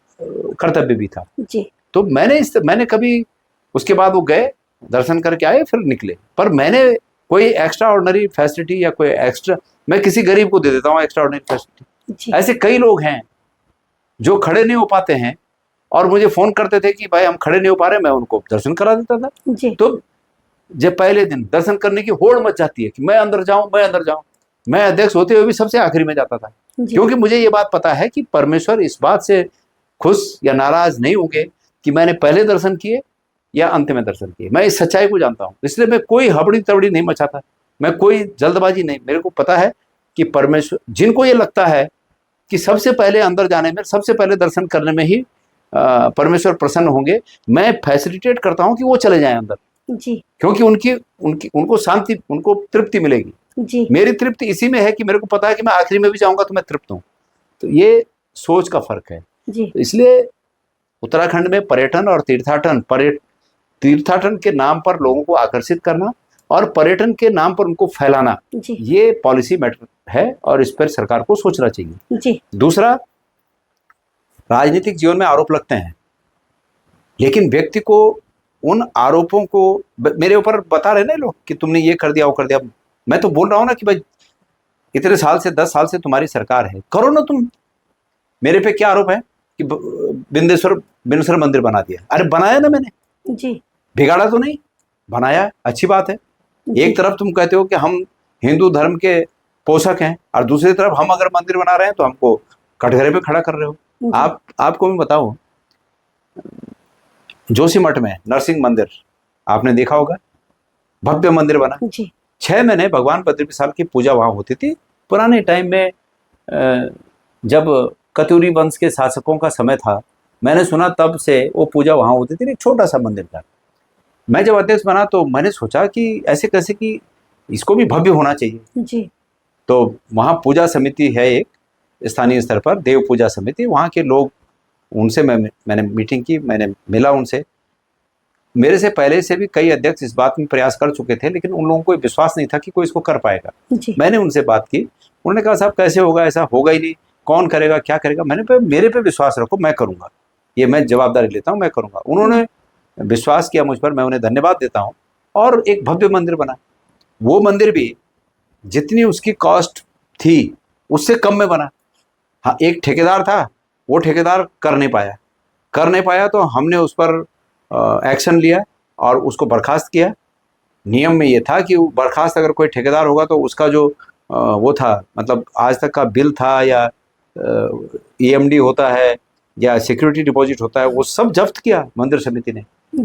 कर्तव्य भी था। जी, तो मैंने कभी, उसके बाद वो गए, दर्शन करके आए, फिर निकले, पर मैंने कोई एक्स्ट्रा ऑर्डिनरी फैसिलिटी या कोई एक्स्ट्रा, मैं किसी गरीब को दे देता हूँ एक्स्ट्रा ऑर्डिनरी फैसिलिटी। जी, ऐसे कई लोग हैं जो खड़े नहीं हो पाते हैं और मुझे फोन करते थे कि भाई हम खड़े नहीं हो पा रहे, मैं उनको दर्शन करा देता था। जी, तो जब पहले दिन दर्शन करने की होड़ मच जाती है कि मैं अंदर जाऊं, मैं अंदर जाऊं, मैं अध्यक्ष होते हुए भी सबसे आखिरी में जाता था, जी, क्योंकि मुझे ये बात पता है कि परमेश्वर इस बात से खुश या नाराज नहीं होंगे कि मैंने पहले दर्शन किए या अंत में दर्शन किए। मैं इस सच्चाई को जानता हूं, इसलिए मैं कोई हबड़ी तबड़ी नहीं मचाता, मैं कोई जल्दबाजी नहीं। मेरे को पता है कि परमेश्वर, जिनको ये लगता है कि सबसे पहले अंदर जाने में, सबसे पहले दर्शन करने में ही परमेश्वर प्रसन्न होंगे। मैं फैसिलिटेट करता हूं कि वो चले जाएं अंदर, जी क्योंकि उनको शांति, उनको तृप्ति मिलेगी। जी मेरी तृप्ति इसी में है कि मेरे को पता है कि मैं आखिरी में भी जाऊंगा तो मैं तृप्त हूं। तो ये सोच का फर्क है। जी तो इसलिए उत्तराखंड में पर्यटन और तीर्थाटन के नाम पर लोगों को आकर्षित करना और पर्यटन के नाम पर उनको फैलाना, जी ये पॉलिसी मैटर है और इस पर सरकार को सोचना चाहिए। जी दूसरा, राजनीतिक जीवन में आरोप लगते हैं, लेकिन व्यक्ति को उन आरोपों को मेरे ऊपर बता रहे ना लोग कि तुमने ये कर दिया, वो कर दिया। मैं तो बोल रहा हूं ना कि भाई इतने साल से, 10 साल से तुम्हारी सरकार है, करो ना तुम। मेरे पे क्या आरोप है कि बिंदेश्वर मंदिर बना दिया। अरे बनाया ना मैंने, जी बिगाड़ा तो नहीं, बनाया, अच्छी बात है। एक तरफ तुम कहते हो कि हम हिंदू धर्म के पोषक हैं और दूसरी तरफ हम अगर मंदिर बना रहे हैं तो हमको कटघरे पे खड़ा कर रहे हो। आपको मैं बताऊं, जोशीमठ में नरसिंह मंदिर आपने देखा होगा, भव्य मंदिर बना। जी 6 महीने भगवान बद्री विशाल की पूजा वहां होती थी। पुराने टाइम में जब कत्यूरी वंश के शासकों का समय था, मैंने सुना तब से वो पूजा वहां होती थी। एक छोटा सा मंदिर था। मैं जब अध्यक्ष बना तो मैंने सोचा कि ऐसे कैसे कि इसको भी भव्य होना चाहिए। जी तो वहाँ पूजा समिति है एक स्थानीय स्तर पर, देव पूजा समिति, वहाँ के लोग, उनसे मैंने मीटिंग की, मैंने मिला उनसे। मेरे से पहले से भी कई अध्यक्ष इस बात में प्रयास कर चुके थे, लेकिन उन लोगों को विश्वास नहीं था कि कोई इसको कर पाएगा। जी मैंने उनसे बात की, उन्होंने कहा साहब कैसे होगा, ऐसा होगा ही नहीं, कौन करेगा, क्या करेगा। मेरे पे विश्वास रखो, मैं करूँगा, ये मैं जवाबदारी लेता हूँ, मैं करूँगा। उन्होंने विश्वास किया मुझ पर, मैं उन्हें धन्यवाद देता हूँ। और एक भव्य मंदिर बना। वो मंदिर भी जितनी उसकी कॉस्ट थी उससे कम में बना। हाँ, एक ठेकेदार था, वो ठेकेदार कर नहीं पाया तो हमने उस पर एक्शन लिया और उसको बर्खास्त किया। नियम में ये था कि बर्खास्त अगर कोई ठेकेदार होगा तो उसका जो वो था, मतलब आज तक का बिल था या EMD होता है या सिक्योरिटी डिपॉजिट होता है, वो सब जब्त किया मंदिर समिति ने।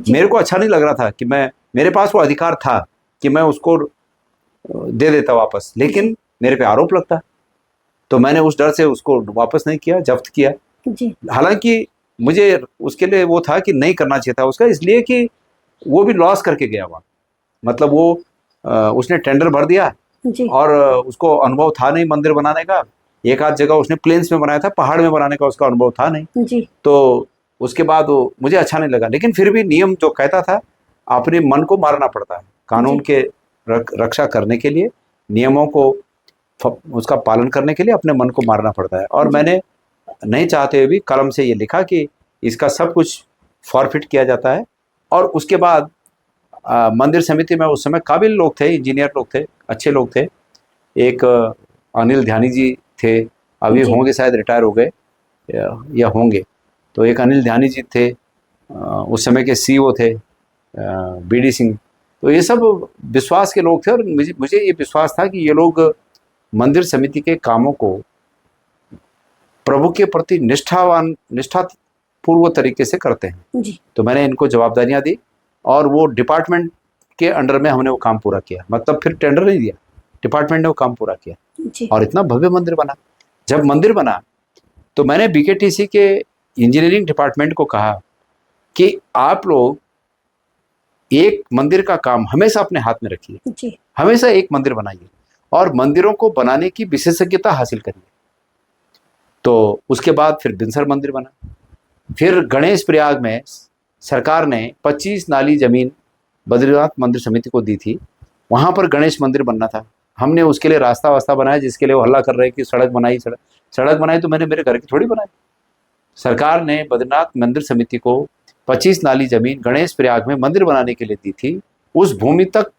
मेरे को अच्छा नहीं लग रहा था कि मेरे पास वो अधिकार था कि मैं उसको दे देता वापस, लेकिन मेरे पे आरोप लगता, तो मैंने उस डर से उसको वापस नहीं किया, जब्त किया। हालांकि मुझे उसके लिए वो था कि नहीं करना चाहिए था उसका, इसलिए कि वो भी लॉस करके गया वहाँ। मतलब वो उसने टेंडर भर दिया और उसको अनुभव था नहीं मंदिर बनाने का। एक आध जगह उसने प्लेन्स में बनाया था, पहाड़ में बनाने का उसका अनुभव था नहीं। तो उसके बाद वो मुझे अच्छा नहीं लगा, लेकिन फिर भी नियम जो कहता था, अपने मन को मारना पड़ता है कानून के रक्षा करने के लिए, नियमों को उसका पालन करने के लिए अपने मन को मारना पड़ता है। और मैंने नहीं चाहते हुए भी कलम से ये लिखा कि इसका सब कुछ फॉरफिट किया जाता है। और उसके बाद मंदिर समिति में उस समय काबिल लोग थे, इंजीनियर लोग थे, अच्छे लोग थे। एक अनिल ध्यानी जी थे, अभी होंगे शायद, रिटायर हो गए या होंगे। तो एक अनिल ध्यानी जी थे, उस समय के CEO थे BD सिंह। तो ये सब विश्वास के लोग थे और मुझे ये विश्वास था कि ये लोग मंदिर समिति के कामों को प्रभु के प्रति निष्ठापूर्वक तरीके से करते हैं। तो मैंने इनको जवाबदारियां दी और वो डिपार्टमेंट के अंडर में हमने वो काम पूरा किया। मतलब फिर टेंडर नहीं दिया, डिपार्टमेंट ने वो काम पूरा किया और इतना भव्य मंदिर बना। जब मंदिर बना तो मैंने BKTC के इंजीनियरिंग डिपार्टमेंट को कहा कि आप लोग एक मंदिर का काम हमेशा अपने हाथ में रखिए, हमेशा एक मंदिर बनाइए और मंदिरों को बनाने की विशेषज्ञता हासिल करिए। तो उसके बाद फिर बिनसर मंदिर बना। फिर गणेश प्रयाग में सरकार ने 25 नाली जमीन बद्रीनाथ मंदिर समिति को दी थी, वहाँ पर गणेश मंदिर बनना था। हमने उसके लिए रास्ता वास्ता बनाया, जिसके लिए वो हल्ला कर रहे हैं कि सड़क बनाई तो मैंने मेरे घर की थोड़ी बनाई। सरकार ने बद्रीनाथ मंदिर समिति को 25 नाली जमीन गणेश प्रयाग में मंदिर बनाने के लिए दी थी। उस भूमि तक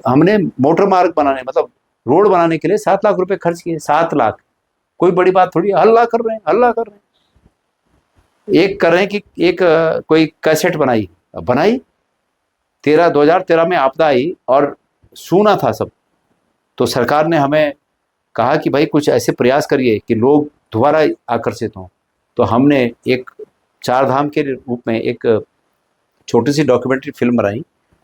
हमने मोटर मार्ग बनाने, मतलब रोड बनाने के लिए 7 लाख रुपए खर्च किए। 7 लाख कोई बड़ी बात थोड़ी। हल्ला कर रहे हैं। एक कर रहे हैं कि एक कोई कैसेट बनाई 2013 में आपदा आई और सूना था सब। तो सरकार ने हमें कहा कि भाई कुछ ऐसे प्रयास करिए कि लोग दोबारा आकर्षित हों। तो हमने एक 4 धाम के रूप में एक छोटी सी डॉक्यूमेंट्री फिल्म बनाई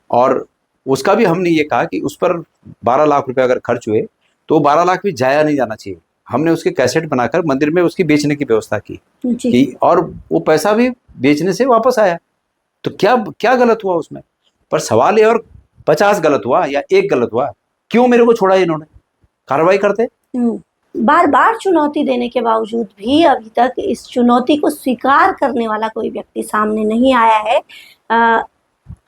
और उसका भी हमने ये कहा कि उस पर 12 लाख रुपए अगर खर्च हुए तो 12 लाख भी जाया नहीं जाना चाहिए। हमने उसके कैसेट बनाकर मंदिर में उसकी बेचने की व्यवस्था की जी कि और वो पैसा भी बेचने से वापस आया। तो क्या क्या गलत हुआ उसमें? पर सवाल ये, और 50 गलत हुआ या एक गलत हुआ, क्यों मेरे को छोड़ा इन्होंने? कार्रवाई करते। बार बार चुनौती देने के बावजूद भी अभी तक इस चुनौती को स्वीकार करने वाला कोई व्यक्ति सामने नहीं आया है।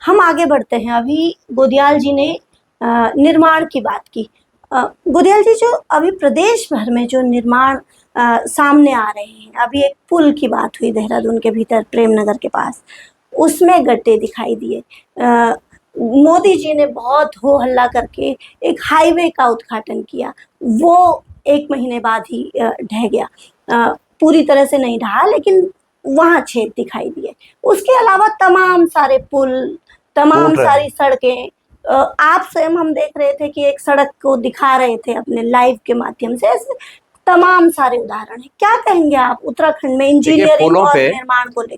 हम आगे बढ़ते हैं। अभी गोदियाल जी ने निर्माण की बात की। गोदियाल जी, जो अभी प्रदेश भर में जो निर्माण सामने आ रहे हैं, अभी एक पुल की बात हुई देहरादून के भीतर प्रेमनगर के पास, उसमें गड्ढे दिखाई दिए। मोदी जी ने बहुत हो हल्ला करके एक हाईवे का उद्घाटन किया, वो 1 महीने बाद ही ढह गया। पूरी तरह से नहीं ढहा, लेकिन वहाँ छेद दिखाई दिए। उसके अलावा तमाम सारे पुल, तमाम सारी सड़कें, आप स्वयं हम देख रहे थे कि एक सड़क को दिखा रहे थे अपने लाइव के माध्यम से। ऐसे तमाम सारे उदाहरण हैं। क्या कहेंगे आप उत्तराखंड में इंजीनियरिंग और निर्माण को लेकर?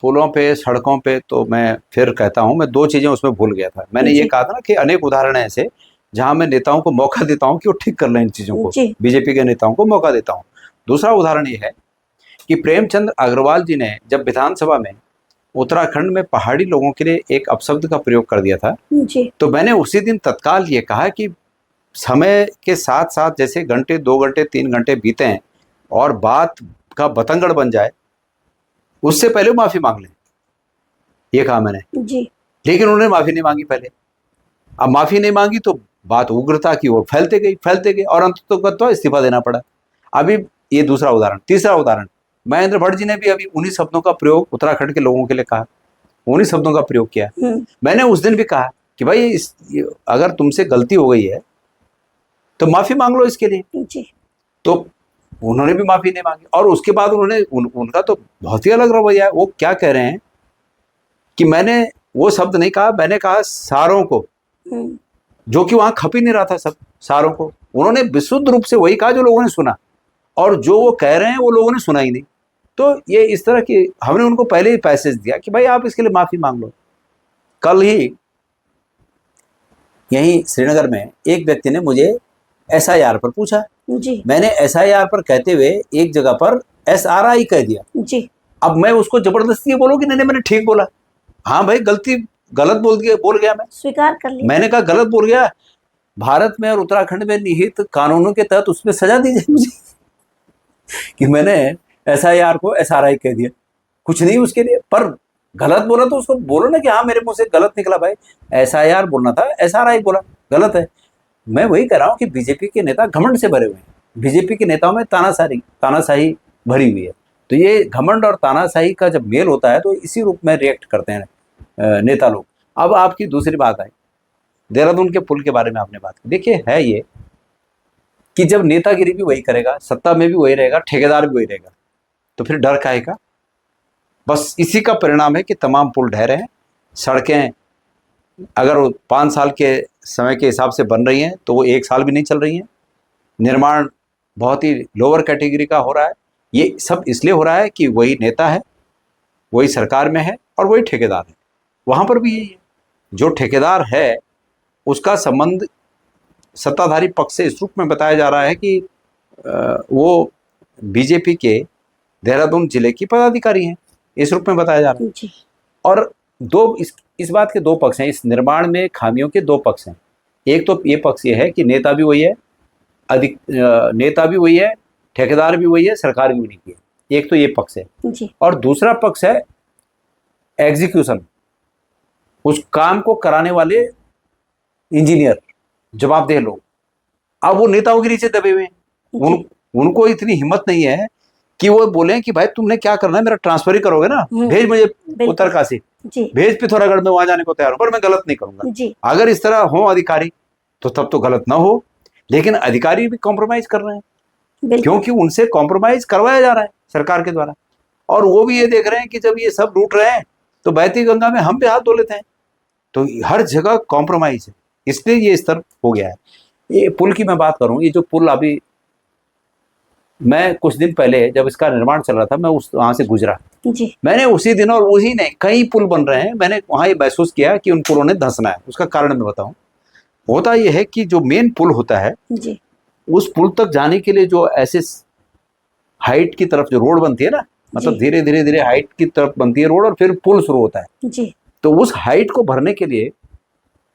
पुलों पे सड़कों पे तो मैं फिर कहता हूँ, मैं 2 चीजें उसमें भूल गया था। मैंने ये कहा था ना कि अनेक उदाहरण हैं ऐसे जहां मैं नेताओं को मौका देता हूं कि वो ठीक कर लें इन चीजों को, बीजेपी के नेताओं को मौका देता हूं। दूसरा उदाहरण ये है कि प्रेमचंद अग्रवाल जी ने जब विधानसभा में उत्तराखंड में पहाड़ी लोगों के लिए एक अपशब्द का प्रयोग कर दिया था जी। तो मैंने उसी दिन तत्काल ये कहा कि समय के साथ साथ जैसे घंटे, 2 घंटे, 3 घंटे बीते हैं और बात का बतंगड़ बन जाए, उससे पहले माफी मांग लें, ये कहा मैंने जी। लेकिन उन्होंने माफी नहीं मांगी पहले। अब माफी नहीं मांगी तो बात उग्रता की ओर फैलते गई और अंततः इस्तीफा देना पड़ा। अभी ये दूसरा उदाहरण। तीसरा उदाहरण, महेंद्र भट्ट जी ने भी अभी 19 शब्दों का प्रयोग उत्तराखंड के लोगों के लिए कहा, 19 शब्दों का प्रयोग किया। मैंने उस दिन भी कहा कि भाई अगर तुमसे गलती हो गई है तो माफी मांग लो इसके लिए जी। तो उन्होंने भी माफी नहीं मांगी। और उसके बाद उन्होंने उनका तो बहुत ही अलग रवैया है। वो क्या कह रहे हैं कि मैंने वो शब्द नहीं कहा, मैंने कहा सारों को, जो कि वहां खप ही नहीं रहा था। सब सारों को उन्होंने विशुद्ध रूप से वही कहा जो लोगों ने सुना, और जो वो कह रहे हैं वो लोगों ने सुना ही नहीं। तो ये इस तरह की, हमने उनको पहले ही पैसेज दिया कि भाई आप इसके लिए माफी मांग लो। कल ही यहीं श्रीनगर में एक व्यक्ति ने मुझे SIR पर पूछा जी। मैंने SIR पर कहते हुए एक जगह पर SRI कह दिया जी। अब मैं उसको जबरदस्ती ये बोलूं कि नहीं मैंने ठीक बोला? हाँ भाई, गलत बोल गया मैं स्वीकार कर लिया। मैंने कहा गलत बोल गया, भारत में और उत्तराखंड में निहित कानूनों के तहत उसमें सजा दी जाए मुझे कि मैंने SIR को SRI कह दिया। कुछ नहीं उसके लिए, पर गलत बोला तो उसको बोलो ना कि हाँ मेरे मुंह से गलत निकला भाई, SIR बोलना था, SRI बोला, गलत है। मैं वही कह रहा हूँ कि बीजेपी के नेता घमंड से भरे हुए हैं। बीजेपी के नेताओं में तानाशाही भरी हुई है। तो ये घमंड और तानाशाही का जब मेल होता है तो इसी रूप में रिएक्ट करते हैं नेता लोग। अब आपकी दूसरी बात आई, देहरादून के पुल के बारे में आपने बात की। देखिए है ये कि जब नेतागिरी भी वही करेगा, सत्ता में भी वही रहेगा, ठेकेदार भी वही रहेगा, तो फिर डर काहे का? बस इसी का परिणाम है कि तमाम पुल ढह रहे हैं। सड़कें अगर 5 साल के समय के हिसाब से बन रही हैं तो वो 1 साल भी नहीं चल रही हैं। निर्माण बहुत ही लोअर कैटेगरी का हो रहा है। ये सब इसलिए हो रहा है कि वही नेता है, वही सरकार में है और वही ठेकेदार है। वहाँ पर भी यही है, जो ठेकेदार है उसका संबंध सत्ताधारी पक्ष से इस रूप में बताया जा रहा है कि वो बीजेपी के देहरादून जिले की पदाधिकारी हैं, इस रूप में बताया जा रहा है। और इस बात के 2 पक्ष हैं, इस निर्माण में खामियों के 2 पक्ष हैं। एक तो ये पक्ष ये है कि नेता भी वही है, नेता भी वही है, ठेकेदार भी वही है, सरकार भी वही है। एक तो ये पक्ष है जी। और दूसरा पक्ष है एग्जीक्यूशन, उस काम को कराने वाले इंजीनियर, जवाबदेह लोग। अब वो नेताओं के नीचे दबे हुए हैं। उनको इतनी हिम्मत नहीं है कि वो बोलें कि भाई तुमने क्या करना है, मेरा ट्रांसफर ही करोगे ना, भेज मुझे उत्तरकाशी, भेज पिथौरागढ़ में, वहां जाने को तैयार हूं, पर मैं गलत नहीं करूंगा। अगर इस तरह हो अधिकारी तो तब तो गलत ना हो, लेकिन अधिकारी भी कॉम्प्रोमाइज कर रहे हैं क्योंकि उनसे कॉम्प्रोमाइज करवाया जा रहा है सरकार के द्वारा। और वो भी ये देख रहे हैं कि जब ये सब लूट रहे हैं तो बहती गंगा में हम भी हाथ धो लेते हैं। तो हर जगह कॉम्प्रोमाइज है, इसलिए ये स्तर हो गया है। ये पुल की मैं बात करूं, ये जो पुल अभी, मैं कुछ दिन पहले जब इसका निर्माण चल रहा था, मैं वहां से गुजरा जी। मैंने उसी दिन और उसी ने कई पुल बन रहे हैं, मैंने वहां ये महसूस किया कि उन पुलों ने धंसना है। उसका कारण मैं बताऊं, होता यह है कि जो मेन पुल होता है जी, उस पुल तक जाने के लिए जो ऐसे हाइट की तरफ जो रोड बनती है ना, मतलब जी। धीरे धीरे धीरे हाइट की तरफ बनती है रोड और फिर पुल शुरू होता है। जी। तो उस हाइट को भरने के लिए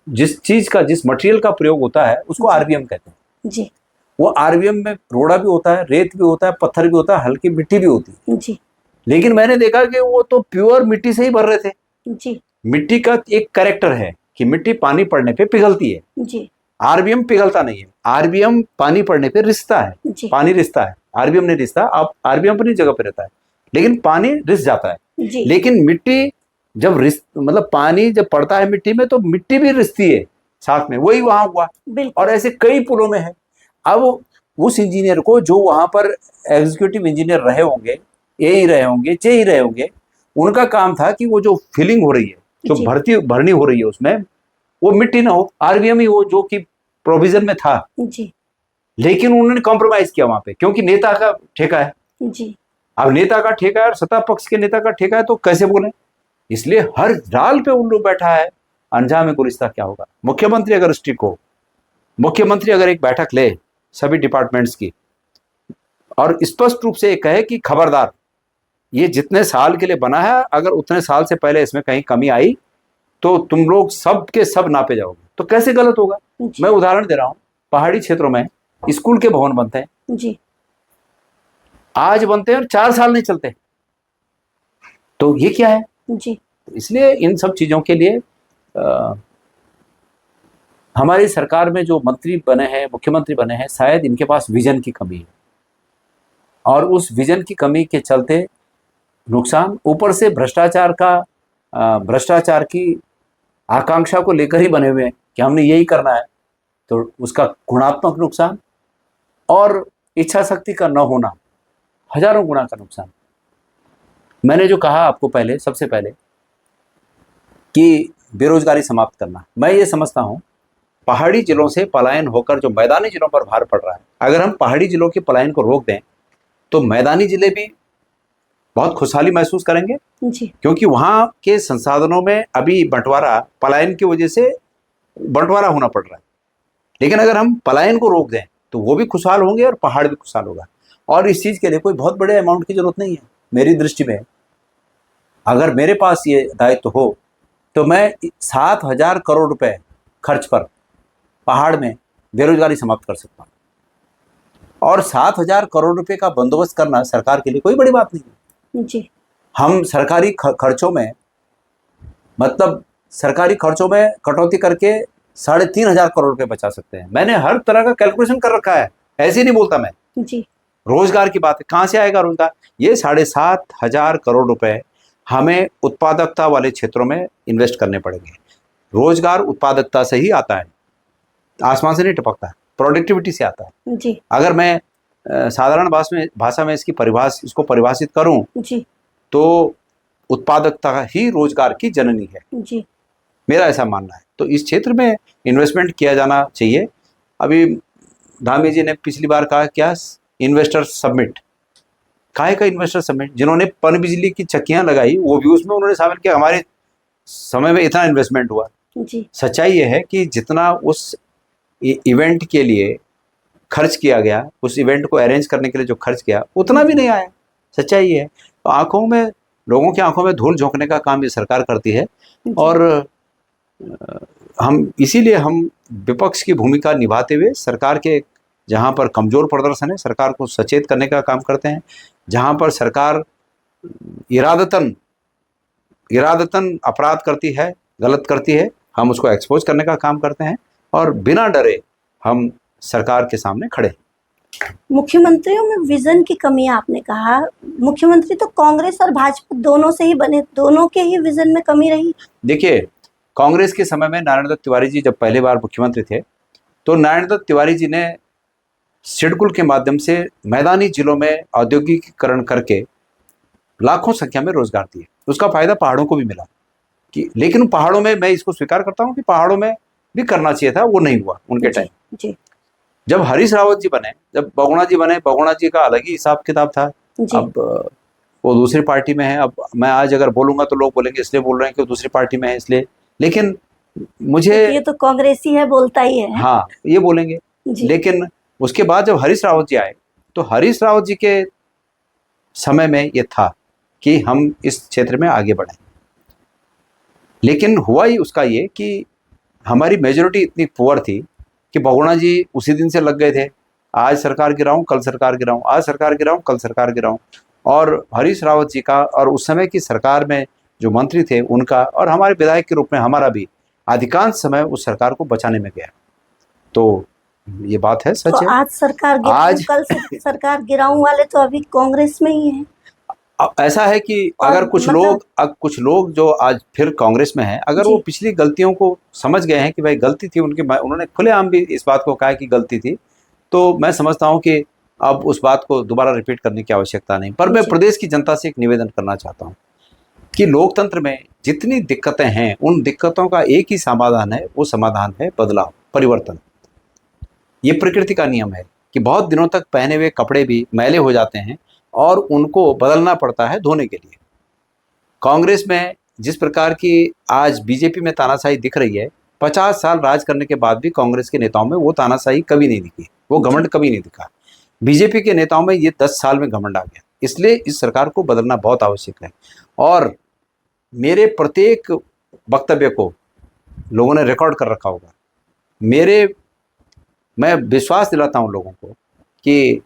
जिस मटेरियल का प्रयोग होता है उसको जी। आरबीएम कहते हैं। जी। वो आरबीएम में रोड़ा भी होता है, रेत भी होता है, पत्थर भी होता है, हल्की मिट्टी भी होती है। जी। लेकिन मैंने देखा कि वो तो प्योर मिट्टी से ही भर रहे थे। जी। मिट्टी का एक कैरेक्टर है कि मिट्टी पानी पड़ने पे पिघलती है, जी। आरबीएम पिघलता नहीं है। आरबीएम पानी पड़ने पे रिसता है, जी। पानी रिसता है, आरबीएम नहीं रिसता। अब आरबीएम अपनी जगह पे रहता है लेकिन पानी रिस जाता है। जी। लेकिन मिट्टी जब रिस मतलब पानी जब पड़ता है मिट्टी में तो मिट्टी भी रिसती है साथ में, वही वहां हुआ। बिल्कुल। और ऐसे कई पुलों में है। अब उस इंजीनियर को जो वहां पर एग्जीक्यूटिव इंजीनियर रहे होंगे, ए रहे होंगे, चे ही रहे होंगे, उनका काम था कि वो जो फिलिंग हो रही है, जो जी। भरनी हो रही है उसमें, वो मिट्टी ना हो, आरबीएम ही हो जो कि प्रोविजन में था। जी। लेकिन उन्होंने कॉम्प्रोमाइज किया वहां पे, क्योंकि नेता का ठेका है। जी। अब नेता का ठेका है और सत्ता पक्ष के नेता का ठेका है तो कैसे बोले। इसलिए हर डाल पे उल्लू बैठा है, अंजाम गुलिस्ता क्या होगा। मुख्यमंत्री अगर स्ट्रिक्ट हो, मुख्यमंत्री अगर एक बैठक ले सभी डिपार्टमेंट्स की और स्पष्ट रूप से कहे कि खबरदार, ये जितने साल के लिए बना है, अगर उतने साल से पहले इसमें कहीं कमी आई तो तुम लोग सब के सब नापे जाओगे, तो कैसे गलत होगा। जी। मैं उदाहरण दे रहा हूं, पहाड़ी क्षेत्रों में स्कूल के भवन बनते हैं, जी। आज बनते हैं और 4 साल नहीं चलते, तो ये क्या है। जी। इसलिए इन सब चीजों के लिए हमारी सरकार में जो मंत्री बने हैं, मुख्यमंत्री बने हैं, शायद इनके पास विजन की कमी है और उस विजन की कमी के चलते नुकसान, ऊपर से भ्रष्टाचार की आकांक्षा को लेकर ही बने हुए हैं कि हमने यही करना है, तो उसका गुणात्मक नुकसान और इच्छा शक्ति का न होना, हजारों गुना का नुकसान। मैंने जो कहा आपको पहले, सबसे पहले कि बेरोजगारी समाप्त करना, मैं ये समझता हूं पहाड़ी जिलों से पलायन होकर जो मैदानी जिलों पर भार पड़ रहा है, अगर हम पहाड़ी जिलों के पलायन को रोक दें तो मैदानी जिले भी बहुत खुशहाली महसूस करेंगे। जी। क्योंकि वहां के संसाधनों में अभी बंटवारा, पलायन की वजह से बंटवारा होना पड़ रहा है, लेकिन अगर हम पलायन को रोक दें तो वो भी खुशहाल होंगे और पहाड़ भी खुशहाल होगा। और इस चीज के लिए कोई बहुत बड़े अमाउंट की जरूरत नहीं है मेरी दृष्टि में। अगर मेरे पास ये दायित्व हो तो मैं 7,000 करोड़ रुपए खर्च पर पहाड़ में बेरोजगारी समाप्त कर सकता हूं। और 7,000 करोड़ रुपए का बंदोबस्त करना सरकार के लिए कोई बड़ी बात नहीं है। जी। हम सरकारी खर्चों में, मतलब सरकारी खर्चों में कटौती करके 3,500 करोड़ रुपए बचा सकते हैं। मैंने हर तरह का कैलकुलेशन कर रखा है, ऐसे नहीं बोलता मैं। जी। रोजगार की बात है, कहां से आएगा रोजगार। ये 7,500 करोड़ रुपए हमें उत्पादकता वाले क्षेत्रों में इन्वेस्ट करने पड़ेंगे। रोजगार उत्पादकता से ही आता है, आसमान से नहीं टपकता है, प्रोडक्टिविटी से आता है। जी। अगर मैं साधारण भाषा में इसको परिभाषित करूं जी। तो उत्पादकता ही रोजगार की जननी है, जी। मेरा ऐसा मानना है। तो इस क्षेत्र में इन्वेस्टमेंट किया जाना चाहिए। अभी धामी जी ने पिछली बार कहा क्या, इन्वेस्टर समिट, काहे का इन्वेस्टर समिट, जिन्होंने पनबिजली की चक्कियां लगाई वो भी उसमें उन्होंने शामिल किया, हमारे समय में इतना इन्वेस्टमेंट हुआ। जी। सच्चाई ये है कि जितना उस इवेंट के लिए खर्च किया गया, उस इवेंट को अरेंज करने के लिए जो खर्च किया, उतना भी नहीं आया। सच्चाई ये है। तो लोगों की आंखों में धूल झोंकने का काम ये सरकार करती है। और इसीलिए हम विपक्ष की भूमिका निभाते हुए सरकार के जहां पर कमजोर प्रदर्शन है, सरकार को सचेत करने का काम करते हैं। जहां पर सरकार इरादतन अपराध करती है, गलत करती है, हम उसको एक्सपोज करने का काम करते हैं और बिना डरे हम सरकार के सामने खड़े हैं। मुख्यमंत्रियों में विजन की कमी आपने कहा, मुख्यमंत्री तो कांग्रेस और भाजपा दोनों से ही बने, दोनों के ही विजन में कमी रही। देखिए, कांग्रेस के समय में नारायण दत्त तिवारी जी जब पहली बार मुख्यमंत्री थे तो नारायण दत्त तिवारी जी ने सिडकुल के माध्यम से मैदानी जिलों में औद्योगिकीकरण करके लाखों संख्या में रोजगार दिए। उसका फायदा पहाड़ों को भी मिला लेकिन पहाड़ों में, मैं इसको स्वीकार करता हूं कि पहाड़ों में भी करना चाहिए था, वो नहीं हुआ उनके टाइम। जी। जब हरीश रावत जी बने, जब बहुगुणा जी बने, बहुगुणा जी का अलग ही हिसाब किताब था। अब वो दूसरी पार्टी में है। अब मैं आज अगर बोलूंगा तो लोग बोलेंगे इसलिए बोल रहे हैं कि वो दूसरी पार्टी में है इसलिए, लेकिन मुझे ये तो कांग्रेसी है, बोलता ही है। हाँ, ये बोलेंगे, लेकिन उसके बाद जब हरीश रावत जी आए तो हरीश रावत जी के समय में ये था कि हम इस क्षेत्र में आगे बढ़ें, लेकिन हुआ ही उसका ये कि हमारी मेजोरिटी इतनी पुअर थी कि बहुगुणा जी उसी दिन से लग गए थे, आज सरकार गिराऊं कल सरकार गिराऊं, आज सरकार गिराऊं कल सरकार गिराऊं। और हरीश रावत जी का और उस समय की सरकार में जो मंत्री थे उनका और हमारे विधायक के रूप में हमारा भी अधिकांश समय उस सरकार को बचाने में गया। तो ये बात है, सच तो है। आज सरकार गिराऊं कल सरकार गिराऊं वाले तो अभी कांग्रेस में ही हैं। ऐसा है कि और अगर कुछ लोग जो आज फिर कांग्रेस में हैं, अगर जी। वो पिछली गलतियों को समझ गए हैं कि भाई गलती थी उनकी, उन्होंने खुलेआम भी इस बात को कहा कि गलती थी, तो मैं समझता हूं कि अब उस बात को दोबारा रिपीट करने की आवश्यकता नहीं। पर मैं जी। प्रदेश की जनता से एक निवेदन करना चाहता हूं कि लोकतंत्र में जितनी दिक्कतें हैं उन दिक्कतों का एक ही समाधान है, वो समाधान है बदलाव, परिवर्तन। ये प्रकृति का नियम है कि बहुत दिनों तक पहने हुए कपड़े भी मैले हो जाते हैं और उनको बदलना पड़ता है धोने के लिए। कांग्रेस में जिस प्रकार की आज बीजेपी में तानाशाही दिख रही है, 50 साल राज करने के बाद भी कांग्रेस के नेताओं में वो तानाशाही कभी नहीं दिखी, वो घमंड कभी नहीं दिखा। बीजेपी के नेताओं में ये 10 साल में घमंड आ गया। इसलिए इस सरकार को बदलना बहुत आवश्यक है और मेरे प्रत्येक वक्तव्य को लोगों ने रिकॉर्ड कर रखा होगा। मैं विश्वास दिलाता हूं लोगों को कि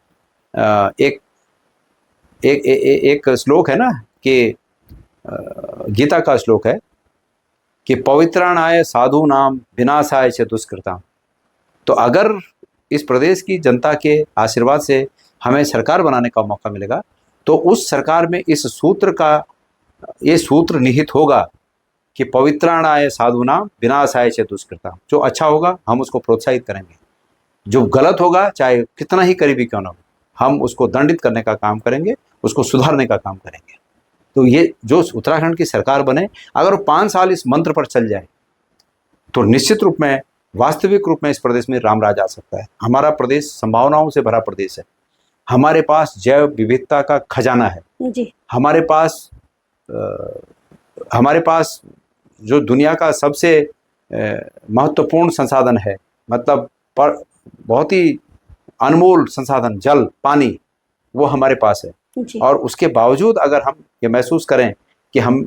एक श्लोक है ना कि गीता का श्लोक है कि पवित्राणाय साधु नाम विनाशाय च दुष्कृताम। तो अगर इस प्रदेश की जनता के आशीर्वाद से हमें सरकार बनाने का मौका मिलेगा तो उस सरकार में ये सूत्र निहित होगा कि पवित्राणाय साधु नाम विनाशाय च दुष्कृताम। जो अच्छा होगा हम उसको प्रोत्साहित करेंगे, जो गलत होगा चाहे कितना ही करीबी क्यों ना हो हम उसको दंडित करने का काम करेंगे, उसको सुधारने का काम करेंगे। तो ये जो उत्तराखंड की सरकार बने, अगर 5 साल इस मंत्र पर चल जाए तो निश्चित रूप में वास्तविक रूप में इस प्रदेश में राम राज आ सकता है। हमारा प्रदेश संभावनाओं से भरा प्रदेश है, हमारे पास जैव विविधता का खजाना है जी। हमारे पास जो दुनिया का सबसे महत्वपूर्ण संसाधन है, मतलब बहुत ही अनमोल संसाधन जल पानी, वो हमारे पास है जी। और उसके बावजूद अगर हम ये महसूस करें कि हम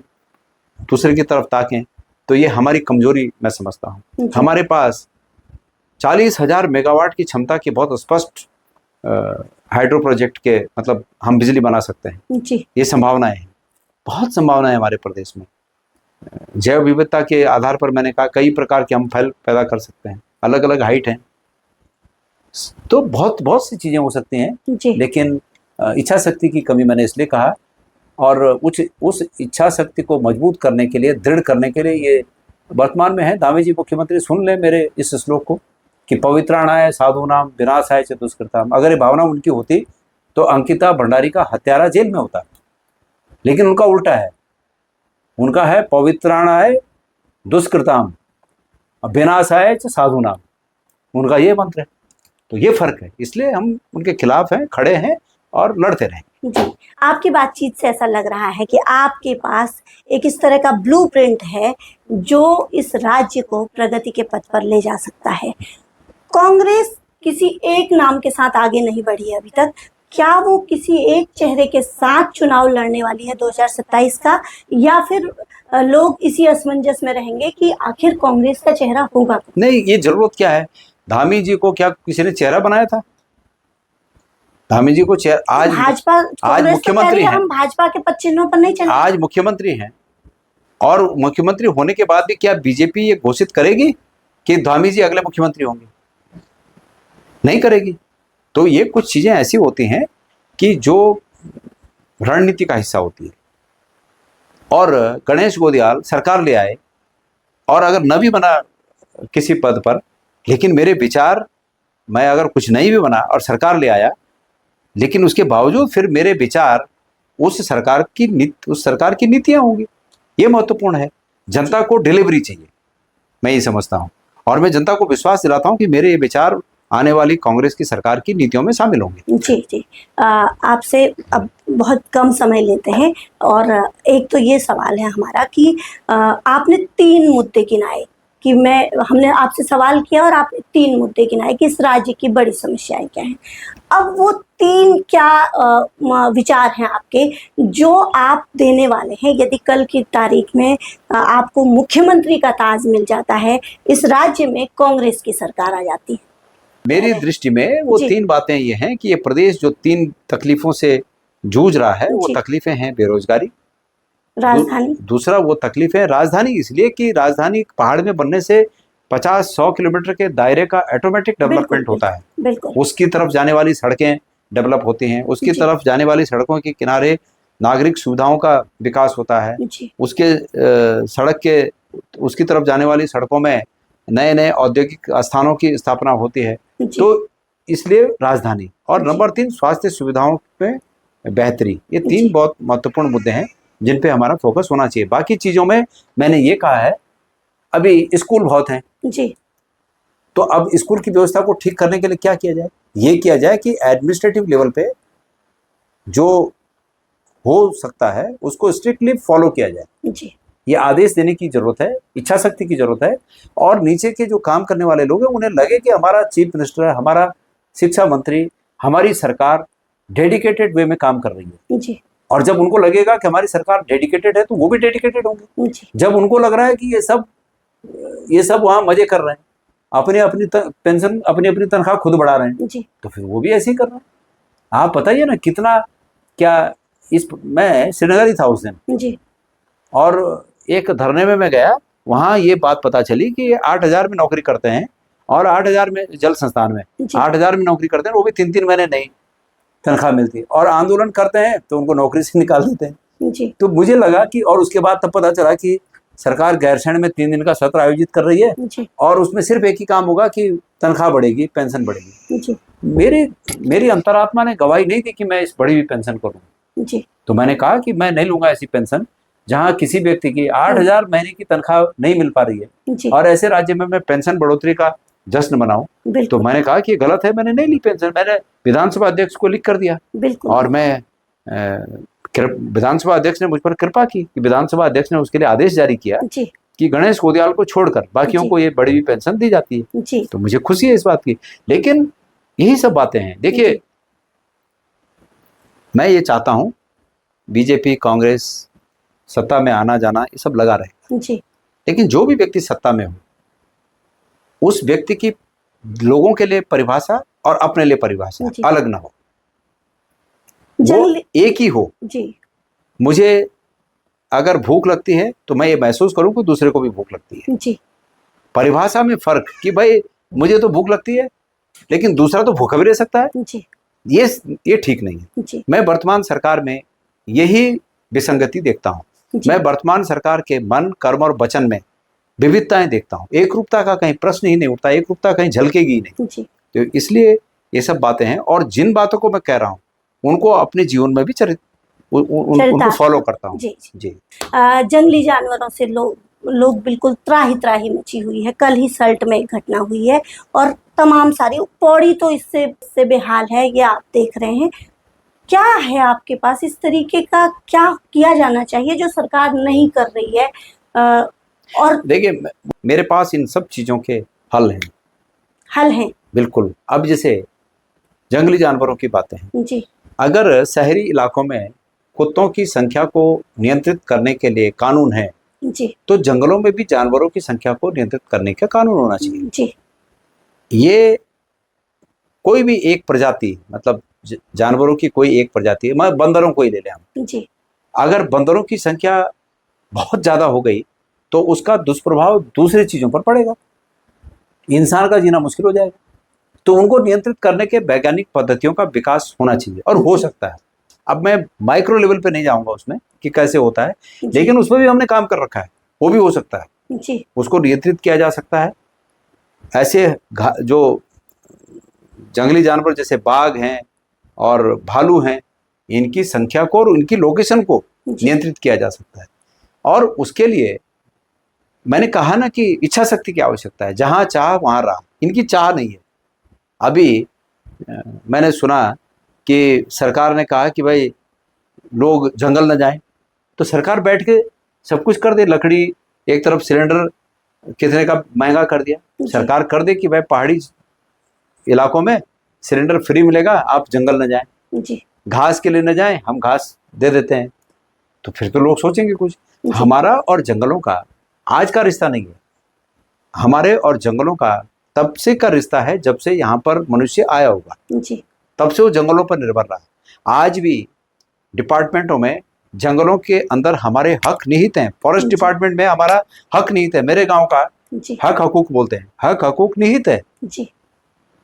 दूसरे की तरफ ताकें तो ये हमारी कमजोरी मैं समझता हूँ। हमारे पास 40,000 मेगावाट की क्षमता की बहुत स्पष्ट हाइड्रो प्रोजेक्ट के मतलब हम बिजली बना सकते हैं जी। ये संभावनाएं हैं, बहुत संभावनाएं हमारे प्रदेश में। जैव विविधता के आधार पर मैंने कहा कई प्रकार के हम फल पैदा कर सकते हैं, अलग अलग हाइट हैं, तो बहुत सी चीजें हो सकती हैं जी। लेकिन इच्छा शक्ति की कमी मैंने इसलिए कहा और उस इच्छा शक्ति को मजबूत करने के लिए, दृढ़ करने के लिए ये वर्तमान में है। दामी जी मुख्यमंत्री सुन ले मेरे इस श्लोक को कि पवित्राणाय साधुनाम विनाशाय च दुष्कृताम। अगर ये भावना उनकी होती तो अंकिता भंडारी का हत्यारा जेल में होता, लेकिन उनका उल्टा है, उनका है पवित्राणाय दुष्कृताम विनाशाय च साधुनाम, उनका ये मंत्र है। तो ये फर्क है, इसलिए हम उनके खिलाफ हैं, खड़े हैं और लड़ते रहेंगे। जी। आपकी बातचीत से ऐसा लग रहा है कि आपके पास एक इस तरह का ब्लूप्रिंट है जो इस राज्य को प्रगति के पथ पर ले जा सकता है। कांग्रेस किसी एक नाम के साथ आगे नहीं बढ़ी है अभी तक, क्या वो किसी एक चेहरे के साथ चुनाव लड़ने वाली है 2027 का, या फिर लोग इसी असमंजस में रहेंगे कि आखिर कांग्रेस का चेहरा होगा? नहीं, ये जरूरत क्या है, धामी जी को क्या किसी ने चेहरा बनाया था? धामी जी को चेहरा आज मुख्यमंत्री हैं, हम भाजपा के पद चिन्हों पर नहीं चले, आज मुख्यमंत्री हैं और मुख्यमंत्री होने के बाद भी क्या बीजेपी ये घोषित करेगी कि धामी जी अगले मुख्यमंत्री होंगे? नहीं करेगी। तो ये कुछ चीजें ऐसी होती हैं कि जो रणनीति का हिस्सा होती है। और गणेश गोदियाल सरकार ले आए और अगर न भी बना किसी पद पर, लेकिन मेरे विचार, मैं अगर कुछ नहीं भी बना और सरकार ले आया, लेकिन उसके बावजूद फिर मेरे विचार उस सरकार की नीतियां होंगी। ये महत्वपूर्ण है। जनता को डिलीवरी चाहिए, मैं ये समझता हूं और मैं जनता को विश्वास दिलाता हूं कि मेरे ये विचार आने वाली कांग्रेस की सरकार की नीतियों में शामिल होंगे। जी जी। आपसे अब बहुत कम समय लेते हैं और एक तो ये सवाल है हमारा कि आपने 3 मुद्दे गिनाए कि हमने आपसे सवाल किया और आपने 3 मुद्दे गिनाए कि इस राज्य की बड़ी समस्याएं क्या हैं। अब वो 3 क्या विचार हैं आपके जो आप देने वाले हैं यदि कल की तारीख में आपको मुख्यमंत्री का ताज मिल जाता है, इस राज्य में कांग्रेस की सरकार आ जाती है? मेरी दृष्टि में वो जी। 3 बातें ये हैं कि ये प्रदेश जो 3 तकलीफों से जूझ रहा है, वो जी। तकलीफें हैं बेरोजगारी, राजधानी, दूसरा वो तकलीफ है राजधानी, इसलिए कि राजधानी पहाड़ में बनने से 50-100 किलोमीटर के दायरे का ऑटोमेटिक डेवलपमेंट होता है। बिल्कुल। उसकी तरफ जाने वाली सड़कें डेवलप होती हैं, उसकी जी। तरफ जाने वाली सड़कों के किनारे नागरिक सुविधाओं का विकास होता है, जी। उसकी तरफ जाने वाली सड़कों में नए नए औद्योगिक स्थानों की स्थापना होती है। जी। तो इसलिए राजधानी, और जी। नंबर 3 स्वास्थ्य सुविधाओं में बेहतरी, ये 3 जी। बहुत महत्वपूर्ण मुद्दे हैं जिन पे हमारा फोकस होना चाहिए। बाकी चीजों में मैंने ये कहा है, अभी स्कूल बहुत हैं, जी। तो अब स्कूल की व्यवस्था को ठीक करने के लिए क्या किया जाए? ये किया जाए कि एडमिनिस्ट्रेटिव लेवल पे जो हो सकता है उसको स्ट्रिक्टली फॉलो किया जाए। जी। ये आदेश देने की जरूरत है, इच्छा शक्ति की जरूरत है, और नीचे के जो काम करने वाले लोग हैं उन्हें लगे कि हमारा चीफ मिनिस्टर, हमारा शिक्षा मंत्री, हमारी सरकार डेडिकेटेड वे में काम कर रही है। जी। और जब उनको लगेगा कि हमारी सरकार डेडिकेटेड है तो वो भी डेडिकेटेड होंगे। जी। जब उनको लग रहा है कि ये सब वहां मजे कर रहे हैं, अपनी अपनी पेंशन, अपनी अपनी तनख्वाह खुद बढ़ा रहे हैं, जी। तो फिर वो भी ऐसे ही कर रहे हैं। आप बताइए ना कितना क्या। मैं श्रीनगर ही था उस दिन, जी। और एक धरने में मैं गया, वहां ये बात पता चली कि 8,000 में नौकरी करते हैं, और 8,000 में जल संस्थान में 8,000 में नौकरी करते हैं, वो भी 3-3 महीने नहीं तनख्वाह मिलती, और आंदोलन करते हैं तो उनको नौकरी से निकाल देते हैं। जी। तो मुझे लगा कि, और उसके बाद तब पता चला कि सरकार गैरसैंण में 3 दिन का सत्र आयोजित कर रही है, जी। और उसमें सिर्फ एक ही काम होगा कि तनख्वाह बढ़ेगी, पेंशन बढ़ेगी। जी। मेरी अंतरात्मा ने गवाही नहीं दी कि मैं इस बढ़ी हुई पेंशन को लूं। जी। तो मैंने कहा कि मैं नहीं लूंगा ऐसी पेंशन जहां किसी व्यक्ति की 8,000 महीने की तनख्वाह नहीं मिल पा रही है, जी। और ऐसे राज्य में मैं पेंशन बढ़ोतरी का जश्न मनाऊं। तो मैंने कहा कि ये गलत है, मैंने नहीं ली पेंशन। मैंने विधानसभा अध्यक्ष को लिख कर दिया, और मैं विधानसभा अध्यक्ष ने मुझ पर कृपा की कि विधानसभा अध्यक्ष ने उसके लिए आदेश जारी किया कि गणेश गोदियाल को छोड़कर बाकियों को ये बढ़ी हुई पेंशन दी जाती है। तो मुझे खुशी है इस बात की। लेकिन यही सब बातें हैं। देखिए, मैं ये चाहता हूं बीजेपी कांग्रेस सत्ता में आना जाना ये सब लगा रहेगा, लेकिन जो भी व्यक्ति सत्ता में हो, उस व्यक्ति की लोगों के लिए परिभाषा और अपने लिए परिभाषा अलग ना हो, वो एक ही हो। मुझे अगर भूख लगती है तो मैं ये महसूस करूं कि दूसरे को भी भूख लगती है। परिभाषा में फर्क कि भाई मुझे तो भूख लगती है लेकिन दूसरा तो भूखा भी रह सकता है, ये ठीक नहीं है। मैं वर्तमान सरकार में यही विसंगति देखता हूं। मैं वर्तमान सरकार के मन, कर्म और वचन में विविधताएं देखता हूं। एक रूपता का कहीं प्रश्न ही नहीं उठता, एक रूपता कहीं झलकेगी ही नहीं। तो इसलिए ये सब बातें हैं, और जिन बातों को मैं कह रहा हूं उनको अपने जीवन में भी उनको फॉलो करता हूं। जी। जंगली जानवरों से लोग बिल्कुल त्राही त्राही मची हुई है। कल ही सल्ट में एक घटना हुई है, और तमाम सारी पौड़ी तो इससे बेहाल है, ये आप देख रहे हैं। क्या है आपके पास इस तरीके का, क्या किया जाना चाहिए जो सरकार नहीं कर रही है? और देखिए, मेरे पास इन सब चीजों के हल हैं बिल्कुल। अब जैसे जंगली जानवरों की बातें हैं जी। अगर शहरी इलाकों में कुत्तों की संख्या को नियंत्रित करने के लिए कानून है जी, तो जंगलों में भी जानवरों की संख्या को नियंत्रित करने का कानून होना चाहिए जी। ये कोई भी एक प्रजाति, मतलब जानवरों की कोई एक प्रजाति, मैं बंदरों को ही ले लें हम जी। अगर बंदरों की संख्या बहुत ज्यादा हो गई तो उसका दुष्प्रभाव दूसरी चीजों पर पड़ेगा, इंसान का जीना मुश्किल हो जाएगा। तो उनको नियंत्रित करने के वैज्ञानिक पद्धतियों का विकास होना चाहिए, और हो सकता है। अब मैं माइक्रो लेवल पे नहीं जाऊंगा उसमें कि कैसे होता है, लेकिन उसमें भी हमने काम कर रखा है, वो भी हो सकता है जी। उसको नियंत्रित किया जा सकता है। ऐसे जो जंगली जानवर जैसे बाघ हैं और भालू हैं, इनकी संख्या को और इनकी लोकेशन को नियंत्रित किया जा सकता है। और उसके लिए मैंने कहा ना कि इच्छा शक्ति की आवश्यकता है। जहां चाह वहां राह, इनकी चाह नहीं है। अभी मैंने सुना कि सरकार ने कहा कि भाई लोग जंगल न जाएं, तो सरकार बैठ के सब कुछ कर दे, लकड़ी एक तरफ, सिलेंडर कितने का महंगा कर दिया। जी। सरकार कर दे कि भाई पहाड़ी इलाकों में सिलेंडर फ्री मिलेगा, आप जंगल न जाएं, जी। घास के लिए न जाएं, हम घास दे देते हैं, तो फिर तो लोग सोचेंगे कुछ। जी। हमारा और जंगलों का आज का रिश्ता नहीं है, हमारे और जंगलों का तब से का रिश्ता है जब से यहाँ पर मनुष्य आया होगा, जी। तब से वो जंगलों पर निर्भर रहा। आज भी डिपार्टमेंटों में जंगलों के अंदर हमारे हक निहित हैं। फॉरेस्ट जी। डिपार्टमेंट में हमारा हक निहित है। मेरे गांव का जी। हक हकूक बोलते हैं, हक हकूक निहित है, जी।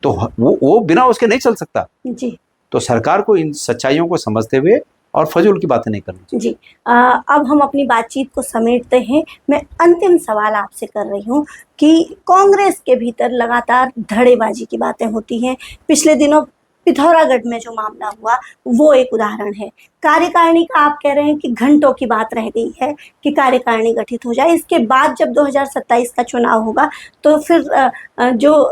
तो वो बिना उसके नहीं चल सकता। जी। तो सरकार को इन सच्चाइयों को समझते हुए और फजूल की बातें नहीं करनी चाहिए। जी। अब हम अपनी बातचीत को समेटते हैं। मैं अंतिम सवाल आपसे कर रही हूँ कि कांग्रेस के भीतर लगातार धड़ेबाजी की बातें होती हैं। पिछले दिनों पिथौरागढ़ में जो मामला हुआ वो एक उदाहरण है। कार्यकारिणी का आप कह रहे हैं कि घंटों की बात रह गई है कि कार्यकारिणी गठित हो जाए, इसके बाद जब 2027 का चुनाव होगा तो फिर जो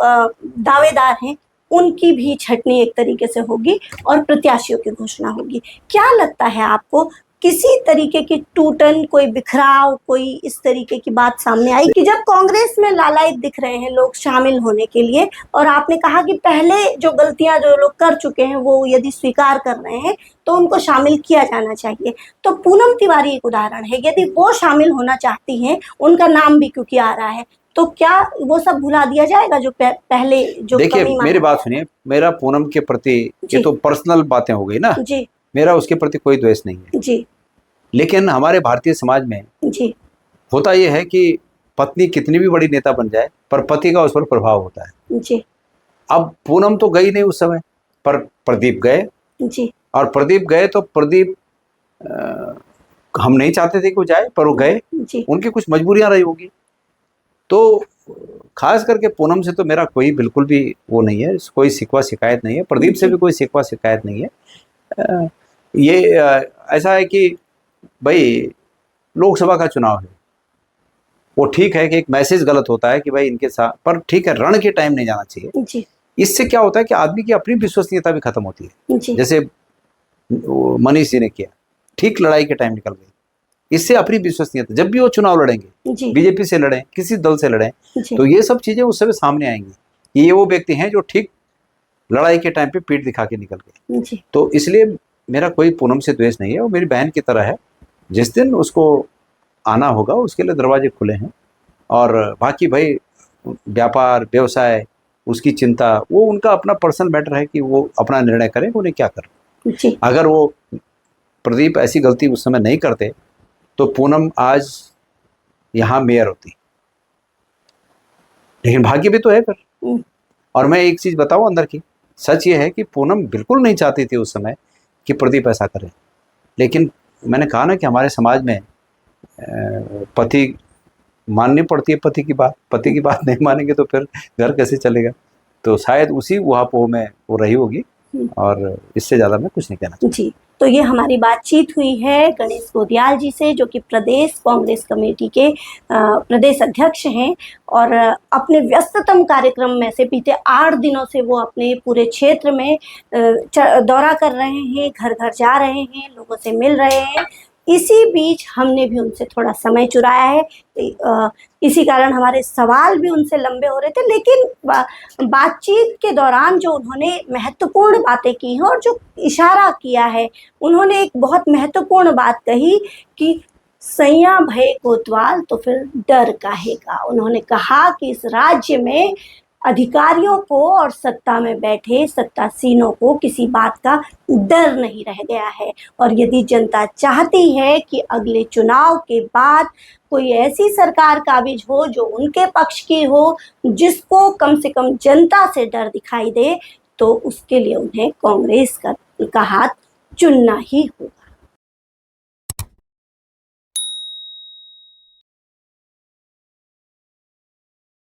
दावेदार हैं उनकी भी छटनी एक तरीके से होगी और प्रत्याशियों की घोषणा होगी। क्या लगता है आपको, किसी तरीके की टूटन, कोई बिखराव, कोई इस तरीके की बात सामने आई कि जब कांग्रेस में लालायित दिख रहे हैं लोग शामिल होने के लिए, और आपने कहा कि पहले जो गलतियां जो लोग कर चुके हैं वो यदि स्वीकार कर रहे हैं तो उनको शामिल किया जाना चाहिए। तो पूनम तिवारी एक उदाहरण है, यदि वो शामिल होना चाहती हैं, उनका नाम भी क्योंकि आ रहा है, तो क्या वो सब भुला दिया जाएगा जो पहले जो देखिए, कमी मेरी बात सुनिए, मेरा पूनम के प्रति, ये जी। तो पर्सनल बातें हो गई ना, जी। मेरा उसके प्रति कोई द्वेष नहीं है। जी। लेकिन हमारे भारतीय समाज में जी। होता यह है कि पत्नी कितनी भी बड़ी नेता बन जाए पर पति का उस पर प्रभाव होता है। जी। अब पूनम तो गई नहीं उस समय, पर प्रदीप गए, जी। और प्रदीप गए तो प्रदीप हम नहीं चाहते थे कि वो जाए, पर वो गए, जी। उनकी कुछ मजबूरियां रही होगी। तो खास करके पूनम से तो मेरा कोई बिल्कुल भी वो नहीं है, कोई शिकवा शिकायत नहीं है, प्रदीप से भी कोई शिकवा शिकायत नहीं है। ये ऐसा है कि भाई लोकसभा का चुनाव है, वो ठीक है कि एक मैसेज गलत होता है कि भाई इनके साथ, पर ठीक है, रण के टाइम नहीं जाना चाहिए। जी। इससे क्या होता है कि आदमी की अपनी विश्वसनीयता भी खत्म होती है। जी। जैसे मनीष जी ने किया, ठीक लड़ाई के टाइम निकल गए, इससे अपनी विश्वसनीयता, जब भी वो चुनाव लड़ेंगे, जी। बीजेपी से लड़ें, किसी दल से लड़ें, जी। तो ये सब चीजें उस समय सामने आएंगी कि ये वो व्यक्ति हैं जो ठीक लड़ाई के टाइम पे पीठ दिखा के निकल गए। जी। तो इसलिए मेरा कोई पूनम से द्वेष नहीं है, वो मेरी बहन की तरह है। जिस दिन उसको आना होगा उसके लिए दरवाजे खुले हैं, और बाकी भाई व्यापार व्यवसाय, उसकी चिंता, वो उनका अपना पर्सनल मैटर है कि वो अपना निर्णय करें उन्हें क्या करना। जी। अगर वो प्रदीप ऐसी गलती उस समय नहीं करते तो पूनम आज यहाँ मेयर होती, लेकिन भाग्य भी तो है फिर। और मैं एक चीज बताऊं अंदर की, सच ये है कि पूनम बिल्कुल नहीं चाहती थी उस समय कि प्रदीप ऐसा करे, लेकिन मैंने कहा ना कि हमारे समाज में पति माननी पड़ती है, पति की बात नहीं मानेंगे तो फिर घर कैसे चलेगा। तो शायद उसी उहापोह में वो रही होगी, और इससे ज़्यादा मैं कुछ नहीं कहना चाहता। जी। तो ये हमारी बातचीत हुई है गणेश गोदियाल जी से, जो कि प्रदेश कांग्रेस कमेटी के प्रदेश अध्यक्ष हैं, और अपने व्यस्ततम कार्यक्रम में से बीते 8 दिनों से वो अपने पूरे क्षेत्र में दौरा कर रहे हैं, घर घर जा रहे हैं, लोगों से मिल रहे हैं। इसी बीच हमने भी उनसे थोड़ा समय चुराया है, इसी कारण हमारे सवाल भी उनसे लंबे हो रहे थे, लेकिन बातचीत के दौरान जो उन्होंने महत्वपूर्ण बातें की हैं और जो इशारा किया है, उन्होंने एक बहुत महत्वपूर्ण बात कही कि सैया भय कोतवाल तो फिर डर काहे का। उन्होंने कहा कि इस राज्य में अधिकारियों को और सत्ता में बैठे सत्तासीनों को किसी बात का डर नहीं रह गया है, और यदि जनता चाहती है कि अगले चुनाव के बाद कोई ऐसी सरकार काबिज हो जो उनके पक्ष की हो, जिसको कम से कम जनता से डर दिखाई दे, तो उसके लिए उन्हें कांग्रेस का हाथ चुनना ही होगा।